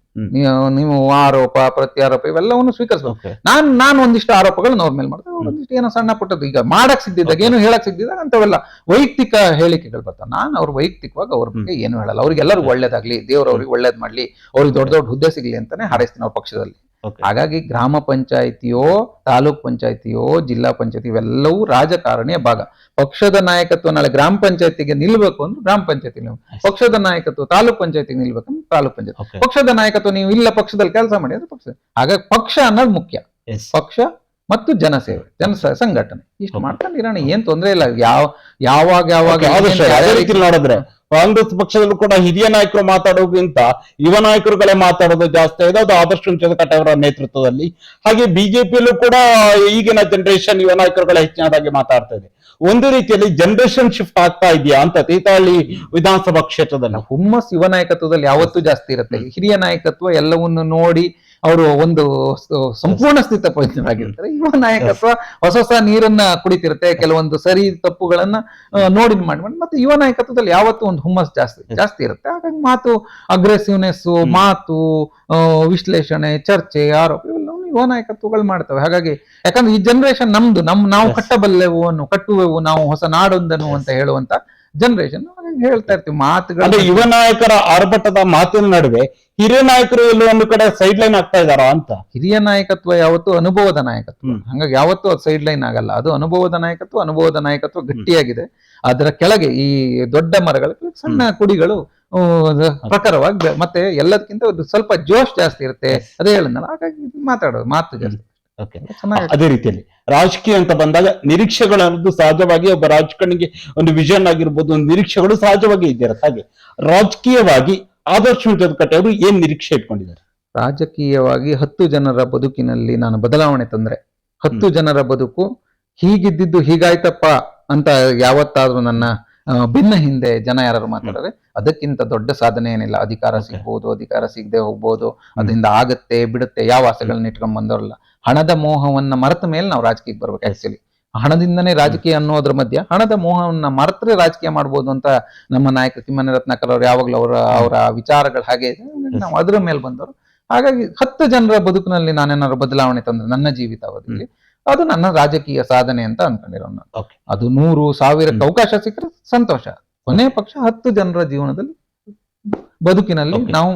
ನೀವು ಆರೋಪ ಪ್ರತ್ಯಾರೋಪ ಇವೆಲ್ಲವನ್ನು ಸ್ವೀಕರಿಸ್ಬೇಕು. ನಾನು ಒಂದಿಷ್ಟು ಆರೋಪಗಳನ್ನ ಅವ್ರ ಮೇಲೆ ಮಾಡ್ತೇವೆ, ಒಂದಿಷ್ಟು ಏನೋ ಸಣ್ಣ ಪುಟ್ಟದ್ದು ಈಗ ಮಾಡಕ್ ಸಿದ್ದಿದ್ದಾಗ, ಏನು ಹೇಳಕ್ ಸಿದ್ದಿದ್ದಾಗ ಅಂತವೆಲ್ಲ ವೈಯಕ್ತಿಕ ಹೇಳಿಕೆಗಳು ಬರ್ತಾವೆ. ನಾನು ಅವ್ರ ವೈಯಕ್ತಿಕವಾಗಿ ಅವ್ರ ಬಗ್ಗೆ ಏನು ಹೇಳಲ್ಲ. ಅವ್ರಿಗೆಲ್ಲರಿಗೂ ಒಳ್ಳೇದಾಗ್ಲಿ, ದೇವ್ರವ್ರಿಗೆ ಒಳ್ಳೇದ್ ಮಾಡ್ಲಿ, ಅವ್ರಿಗೆ ದೊಡ್ಡ ದೊಡ್ಡ ಹುದ್ದೆ ಸಿಗ್ಲಿ ಅಂತಾನೆ ಹಾರೈಸ್ತೀನಿ ಅವ್ರ ಪಕ್ಷದಲ್ಲಿ. ಹಾಗಾಗಿ ಗ್ರಾಮ ಪಂಚಾಯತಿಯೋ ತಾಲೂಕ್ ಪಂಚಾಯತಿಯೋ ಜಿಲ್ಲಾ ಪಂಚಾಯತಿ ಇವೆಲ್ಲವೂ ರಾಜಕಾರಣಿಯ ಭಾಗ. ಪಕ್ಷದ ನಾಯಕತ್ವ ನಾಳೆ ಗ್ರಾಮ ಪಂಚಾಯತಿಗೆ ನಿಲ್ಬೇಕು ಅಂದ್ರೆ ಗ್ರಾಮ ಪಂಚಾಯತಿ, ಪಕ್ಷದ ನಾಯಕತ್ವ ತಾಲೂಕ್ ಪಂಚಾಯತಿಗೆ ನಿಲ್ಬೇಕಂದ್ರೆ ತಾಲೂಕ್ ಪಂಚಾಯತಿ, ಪಕ್ಷದ ನಾಯಕತ್ವ ನೀವು ಇಲ್ಲ ಪಕ್ಷದಲ್ಲಿ ಕೆಲಸ ಮಾಡಿ ಅಂದ್ರೆ ಪಕ್ಷ. ಹಾಗಾಗಿ ಪಕ್ಷ ಅನ್ನೋದು ಮುಖ್ಯ. ಪಕ್ಷ ಮತ್ತು ಜನಸೇವೆ, ಸಂಘಟನೆ ಇಷ್ಟು ಮಾಡ್ಕೊಂಡು ಇರೋಣ, ಏನ್ ತೊಂದ್ರೆ ಇಲ್ಲ. ಯಾವಾಗ ನೋಡಿದ್ರೆ ಕಾಂಗ್ರೆಸ್ ಪಕ್ಷದಲ್ಲೂ ಕೂಡ ಹಿರಿಯ ನಾಯಕರು ಮಾತಾಡೋದ್ಕಿಂತ ಯುವ ನಾಯಕರುಗಳೇ ಮಾತಾಡೋದು ಜಾಸ್ತಿ ಇದೆ, ಅದು ಆದರ್ಶ ಹುಣಸೂರ್ಕಟ್ಟೆ ಅವರ ನೇತೃತ್ವದಲ್ಲಿ. ಹಾಗೆ ಬಿಜೆಪಿಯಲ್ಲೂ ಕೂಡ ಈಗಿನ ಜನರೇಷನ್ ಯುವ ನಾಯಕರುಗಳೇ ಹೆಚ್ಚಿನದಾಗಿ ಮಾತಾಡ್ತಾ ಇದೆ. ಒಂದು ರೀತಿಯಲ್ಲಿ ಜನರೇಷನ್ ಶಿಫ್ಟ್ ಆಗ್ತಾ ಇದೆಯಾ ಅಂತ ತೀರ್ಥಹಳ್ಳಿ ವಿಧಾನಸಭಾ ಕ್ಷೇತ್ರದಲ್ಲಿ? ಹುಮ್ಮಸ್ ಯುವ ನಾಯಕತ್ವದಲ್ಲಿ ಯಾವತ್ತೂ ಜಾಸ್ತಿ ಇರುತ್ತೆ. ಹಿರಿಯ ನಾಯಕತ್ವ ಎಲ್ಲವನ್ನು ನೋಡಿ ಅವರು ಒಂದು ಸಂಪೂರ್ಣ ಸ್ಥಿತಪ್ರಜ್ಞರಾಗಿರ್ತಾರೆ. ಯುವ ನಾಯಕತ್ವ ಹೊಸ ನೀರನ್ನ ಕುಡಿತಿರುತ್ತೆ, ಕೆಲವೊಂದು ಸರಿ ತಪ್ಪುಗಳನ್ನ ನೋಡಿ ಮಾಡಿ ಮತ್ತೆ ಯುವ ನಾಯಕತ್ವದಲ್ಲಿ ಯಾವತ್ತೂ ಒಂದು ಹುಮ್ಮಸ್ ಜಾಸ್ತಿ ಇರುತ್ತೆ. ಹಾಗಾಗಿ ಮಾತು ಅಗ್ರೆಸಿವ್ನೆಸ್, ಮಾತು ವಿಶ್ಲೇಷಣೆ, ಚರ್ಚೆ, ಆರೋಪ ಇವೆಲ್ಲವೂ ಯುವ ನಾಯಕತ್ವಗಳು ಮಾಡ್ತವೆ. ಹಾಗಾಗಿ ಯಾಕಂದ್ರೆ ಈ ಜನರೇಷನ್ ನಮ್ದು, ನಾವು ಕಟ್ಟಬಲ್ಲೆವು, ಕಟ್ಟುವೆವು ನಾವು ಹೊಸ ನಾಡೊಂದನು ಅಂತ ಹೇಳುವಂತ ಜನರೇಷನ್. ಹೇಳ್ತಾ ಇರ್ತೀವಿ ಮಾತುಗಳು. ಯುವ ನಾಯಕರ ಆರ್ಭಟದ ಮಾತಿನ ನಡುವೆ ಹಿರಿಯ ನಾಯಕರು ಎಲ್ಲೋ ಒಂದು ಕಡೆ ಸೈಡ್ ಲೈನ್ ಆಗ್ತಾ ಇದಾರ ಅಂತ. ಹಿರಿಯ ನಾಯಕತ್ವ ಯಾವತ್ತು ಅನುಭವದ ನಾಯಕತ್ವ, ಹಂಗಾಗಿ ಯಾವತ್ತೂ ಅದು ಸೈಡ್ ಲೈನ್ ಆಗಲ್ಲ. ಅದು ಅನುಭವದ ನಾಯಕತ್ವ ಗಟ್ಟಿಯಾಗಿದೆ. ಅದರ ಕೆಳಗೆ ಈ ದೊಡ್ಡ ಮರಗಳ ಸಣ್ಣ ಕುಡಿಗಳು ಪ್ರಖರವಾಗಿ ಮತ್ತೆ ಎಲ್ಲದಕ್ಕಿಂತ ಸ್ವಲ್ಪ ಜೋಶ್ ಜಾಸ್ತಿ ಇರುತ್ತೆ. ಅದೇ ಹೇಳಿದ್ನಲ್ಲ, ಹಾಗಾಗಿ ಮಾತಾಡೋದು ಮಾತು ಜಾಸ್ತಿ. ಅದೇ ರೀತಿಯಲ್ಲಿ ರಾಜಕೀಯ ಅಂತ ಬಂದಾಗ ನಿರೀಕ್ಷೆಗಳನ್ನೋದು ಸಹಜವಾಗಿ ಒಬ್ಬ ರಾಜಕಾರಣಿಗೆ ಒಂದು ವಿಷನ್ ಆಗಿರ್ಬೋದು, ಒಂದು ನಿರೀಕ್ಷೆಗಳು ಸಹಜವಾಗಿ ಇದ್ದಿರತ್ತೆ. ಹಾಗೆ ರಾಜಕೀಯವಾಗಿ ಆದರ್ಶ ವಿಠಲಕಟ್ಟೆ ಅವರು ಏನ್ ನಿರೀಕ್ಷೆ ಇಟ್ಕೊಂಡಿದ್ದಾರೆ? ರಾಜಕೀಯವಾಗಿ 10 ಜನರ ಬದುಕಿನಲ್ಲಿ ನಾನು ಬದಲಾವಣೆ ತಂದ್ರೆ, 10 ಜನರ ಬದುಕು ಹೀಗಿದ್ದಿದ್ದು ಹೀಗಾಯ್ತಪ್ಪ ಅಂತ ಯಾವತ್ತಾದ್ರೂ ನನ್ನ ಭಿನ್ನ ಹಿಂದೆ ಜನ ಯಾರು ಮಾತಾಡಿದ್ರೆ ಅದಕ್ಕಿಂತ ದೊಡ್ಡ ಸಾಧನೆ ಏನಿಲ್ಲ. ಅಧಿಕಾರ ಸಿಗ್ಬೋದು, ಅಧಿಕಾರ ಸಿಗದೆ ಹೋಗ್ಬೋದು, ಅದರಿಂದ ಆಗತ್ತೆ ಬಿಡುತ್ತೆ, ಯಾವ ಆಸೆಗಳನ್ನ ಇಟ್ಕೊಂಡ್ ಬಂದವರಲ್ಲ. ಹಣದ ಮೋಹವನ್ನ ಮರೆತ ಮೇಲೆ ನಾವು ರಾಜಕೀಯಕ್ಕೆ ಬರ್ಬೇಕು. ಆಕ್ಚುಲಿ ಹಣದಿಂದನೇ ರಾಜಕೀಯ ಅನ್ನೋದ್ರ ಮಧ್ಯ ಹಣದ ಮೋಹವನ್ನ ಮರೆತರೆ ರಾಜಕೀಯ ಮಾಡ್ಬೋದು ಅಂತ ನಮ್ಮ ನಾಯಕ ಕಿಮ್ಮನೆ ರತ್ನಾಕರ್ ಅವರು ಯಾವಾಗ್ಲೂ ಅವರ ವಿಚಾರಗಳು ಹಾಗೆ ಇದೆ. ನಾವು ಅದ್ರ ಮೇಲೆ ಬಂದವರು. ಹಾಗಾಗಿ 10 ಜನರ ಬದುಕಿನಲ್ಲಿ ನಾನೇನಾದ್ರು ಬದಲಾವಣೆ ತಂದ್ರೆ ನನ್ನ ಜೀವಿತಾವಧಿಯಲ್ಲಿ ಅದು ನನ್ನ ರಾಜಕೀಯ ಸಾಧನೆ ಅಂತ ಅನ್ಕೊಂಡಿರೋ ನಾನು. ಅದು 100,000 ಅವಕಾಶ ಸಿಕ್ಕರೆ ಸಂತೋಷ. ಕೊನೆ ಪಕ್ಷ 10 ಜನರ ಜೀವನದಲ್ಲಿ ಬದುಕಿನಲ್ಲಿ ನಾವು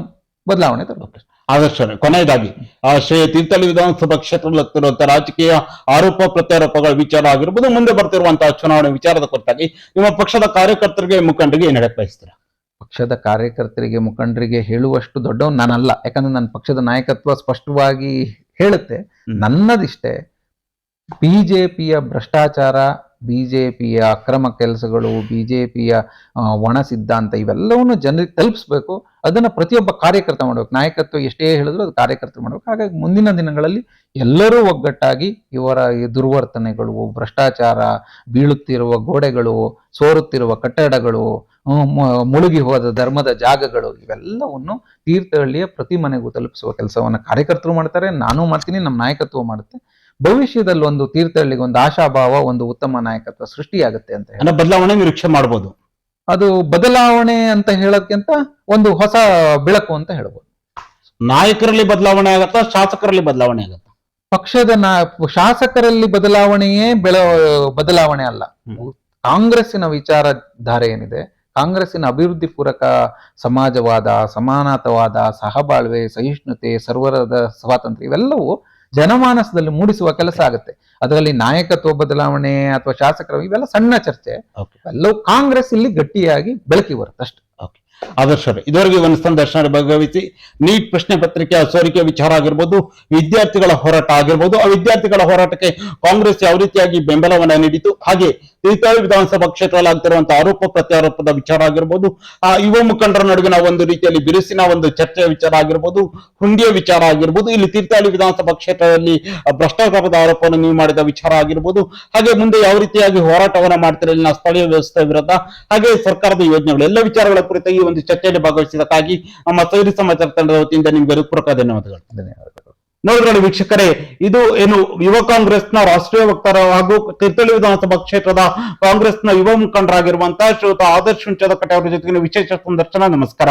ಬದಲಾವಣೆ ತರಬೇಕು. ಆದರ್ಶ ಕೊನೆಯದಾಗಿ ಶ್ರೀ ತೀರ್ಥಹಳ್ಳಿ ವಿಧಾನಸಭಾ ಕ್ಷೇತ್ರದಲ್ಲಿ ಆಗ್ತಿರುವಂತಹ ರಾಜಕೀಯ ಆರೋಪ ಪ್ರತ್ಯಾರೋಪಗಳ ವಿಚಾರ ಆಗಿರ್ಬೋದು, ಮುಂದೆ ಬರ್ತಿರುವಂತಹ ಚುನಾವಣೆ ವಿಚಾರದ ಕುರಿತಾಗಿ ನಿಮ್ಮ ಪಕ್ಷದ ಕಾರ್ಯಕರ್ತರಿಗೆ, ಮುಖಂಡರಿಗೆ ಏನ್ ಹೇಳಕ್ ಬಯಸ್ತೀರಾ? ಪಕ್ಷದ ಕಾರ್ಯಕರ್ತರಿಗೆ, ಮುಖಂಡರಿಗೆ ಹೇಳುವಷ್ಟು ದೊಡ್ಡವನು ನಾನಲ್ಲ. ಯಾಕಂದ್ರೆ ನನ್ನ ಪಕ್ಷದ ನಾಯಕತ್ವ ಸ್ಪಷ್ಟವಾಗಿ ಹೇಳುತ್ತೆ. ನನ್ನದಿಷ್ಟೇ ಬಿಜೆಪಿಯ ಭ್ರಷ್ಟಾಚಾರ, ಬಿಜೆಪಿಯ ಅಕ್ರಮ ಕೆಲಸಗಳು, ಬಿಜೆಪಿಯ ಒಣ ಸಿದ್ಧಾಂತ ಇವೆಲ್ಲವನ್ನು ಜನರಿಗೆ ತಲುಪಿಸ್ಬೇಕು. ಅದನ್ನ ಪ್ರತಿಯೊಬ್ಬ ಕಾರ್ಯಕರ್ತ ಮಾಡ್ಬೇಕು. ನಾಯಕತ್ವ ಎಷ್ಟೇ ಹೇಳಿದ್ರು ಅದು ಕಾರ್ಯಕರ್ತರು ಮಾಡ್ಬೇಕು. ಹಾಗಾಗಿ ಮುಂದಿನ ದಿನಗಳಲ್ಲಿ ಎಲ್ಲರೂ ಒಗ್ಗಟ್ಟಾಗಿ ಇವರ ಈ ದುರ್ವರ್ತನೆಗಳು, ಭ್ರಷ್ಟಾಚಾರ, ಬೀಳುತ್ತಿರುವ ಗೋಡೆಗಳು, ಸೋರುತ್ತಿರುವ ಕಟ್ಟಡಗಳು, ಮುಳುಗಿ ಹೋದ ಧರ್ಮದ ಜಾಗಗಳು ಇವೆಲ್ಲವನ್ನು ತೀರ್ಥಹಳ್ಳಿಯ ಪ್ರತಿ ಮನೆಗೂ ತಲುಪಿಸುವ ಕೆಲಸವನ್ನ ಕಾರ್ಯಕರ್ತರು ಮಾಡ್ತಾರೆ, ನಾನು ಮಾಡ್ತೀನಿ, ನಮ್ಮ ನಾಯಕತ್ವ ಮಾಡುತ್ತೆ. ಭವಿಷ್ಯದಲ್ಲಿ ಒಂದು ತೀರ್ಥಹಳ್ಳಿಗೆ ಒಂದು ಆಶಾಭಾವ, ಒಂದು ಉತ್ತಮ ನಾಯಕತ್ವ ಸೃಷ್ಟಿಯಾಗುತ್ತೆ ಅಂತ ಹೇಳಿ ಬದಲಾವಣೆ ನಿರೀಕ್ಷೆ ಮಾಡಬಹುದು. ಅದು ಬದಲಾವಣೆ ಅಂತ ಹೇಳೋದ್ಕಿಂತ ಒಂದು ಹೊಸ ಬೆಳಕು ಅಂತ ಹೇಳ್ಬೋದು. ನಾಯಕರಲ್ಲಿ ಬದಲಾವಣೆ ಆಗತ್ತಾ, ಶಾಸಕರಲ್ಲಿ ಬದಲಾವಣೆ ಆಗತ್ತಾ? ಪಕ್ಷದ ಶಾಸಕರಲ್ಲಿ ಬದಲಾವಣೆಯೇ ಬದಲಾವಣೆ ಅಲ್ಲ. ಕಾಂಗ್ರೆಸ್ಸಿನ ವಿಚಾರಧಾರೆ ಏನಿದೆ, ಕಾಂಗ್ರೆಸ್ಸಿನ ಅಭಿವೃದ್ಧಿ ಪೂರಕ ಸಮಾಜವಾದ, ಸಮಾನತವಾದ, ಸಹಬಾಳ್ವೆ, ಸಹಿಷ್ಣುತೆ, ಸರ್ವರದ ಸ್ವಾತಂತ್ರ್ಯ ಇವೆಲ್ಲವೂ ಜನಮಾನಸದಲ್ಲಿ ಮೂಡಿಸುವ ಕೆಲಸ ಆಗುತ್ತೆ. ಅದರಲ್ಲಿ ನಾಯಕತ್ವ ಬದಲಾವಣೆ ಅಥವಾ ಶಾಸಕರ ಇವೆಲ್ಲ ಸಣ್ಣ ಚರ್ಚೆ. ಎಲ್ಲವೂ ಕಾಂಗ್ರೆಸ್ ಇಲ್ಲಿ ಗಟ್ಟಿಯಾಗಿ ಬೆಳಕಿ ಬರುತ್ತೆ ಅಷ್ಟೇ. ಆದರ್ಶ ಇದುವರೆಗೆ ಒಂದು ಸಂದರ್ಶನ ಭಾಗವಹಿಸಿ ನೀಟ್ ಪ್ರಶ್ನೆ ಪತ್ರಿಕೆ ಸೋರಿಕೆ ವಿಚಾರ ಆಗಿರ್ಬೋದು, ವಿದ್ಯಾರ್ಥಿಗಳ ಹೋರಾಟ ಆಗಿರ್ಬೋದು, ಆ ವಿದ್ಯಾರ್ಥಿಗಳ ಹೋರಾಟಕ್ಕೆ ಕಾಂಗ್ರೆಸ್ ಯಾವ ರೀತಿಯಾಗಿ ಬೆಂಬಲವನ್ನ ನೀಡಿತು, ಹಾಗೆ ತೀರ್ಥಹಳ್ಳಿ ವಿಧಾನಸಭಾ ಕ್ಷೇತ್ರದಲ್ಲಿ ಆಗ್ತಿರುವಂತಹ ಆರೋಪ ಪ್ರತ್ಯಾರೋಪದ ವಿಚಾರ ಆಗಿರ್ಬೋದು, ಆ ಯುವ ಮುಖಂಡರ ನಡುವಿನ ಒಂದು ರೀತಿಯಲ್ಲಿ ಬಿರುಸಿನ ಒಂದು ಚರ್ಚೆಯ ವಿಚಾರ ಆಗಿರ್ಬೋದು, ಹುಂಡಿಯ ವಿಚಾರ ಆಗಿರ್ಬೋದು, ಇಲ್ಲಿ ತೀರ್ಥಹಳ್ಳಿ ವಿಧಾನಸಭಾ ಕ್ಷೇತ್ರದಲ್ಲಿ ಭ್ರಷ್ಟಾಚಾರದ ಆರೋಪವನ್ನು ನೀವು ಮಾಡಿದ ವಿಚಾರ ಆಗಿರ್ಬೋದು, ಹಾಗೆ ಮುಂದೆ ಯಾವ ರೀತಿಯಾಗಿ ಹೋರಾಟವನ್ನ ಮಾಡ್ತಾರೆ ಇಲ್ಲಿನ ಸ್ಥಳೀಯ ವ್ಯವಸ್ಥೆ ವಿರುದ್ಧ, ಹಾಗೆ ಸರ್ಕಾರದ ಯೋಜನೆಗಳು ಎಲ್ಲ ವಿಚಾರಗಳ ಕುರಿತಾಗಿ ಒಂದು ಚರ್ಚೆಯಲ್ಲಿ ಭಾಗವಹಿಸಿದಕ್ಕಾಗಿ ನಮ್ಮ ಸೈರಿ ಸಮಾಚಾರ ತಂಡದ ವತಿಯಿಂದ ನಿಮ್ಗೆ ಹೃತ್ಪೂರ್ವಕ ಧನ್ಯವಾದಗಳು. ನೋಡಿದ್ರಲ್ಲಿ ವೀಕ್ಷಕರೇ, ಇದು ಏನು ಯುವ ಕಾಂಗ್ರೆಸ್ನ ರಾಷ್ಟ್ರೀಯ ವಕ್ತಾರ ಹಾಗೂ ತೀರ್ಥಹಳ್ಳಿ ವಿಧಾನಸಭಾ ಕ್ಷೇತ್ರದ ಕಾಂಗ್ರೆಸ್ನ ಯುವ ಮುಖಂಡರಾಗಿರುವಂತಹ ಶ್ರೀಯುತ ಆದರ್ಶ ವಿಠಲಕಟ್ಟೆ ಅವರ ಜೊತೆಗಿನ ವಿಶೇಷ ಸಂದರ್ಶನ. ನಮಸ್ಕಾರ.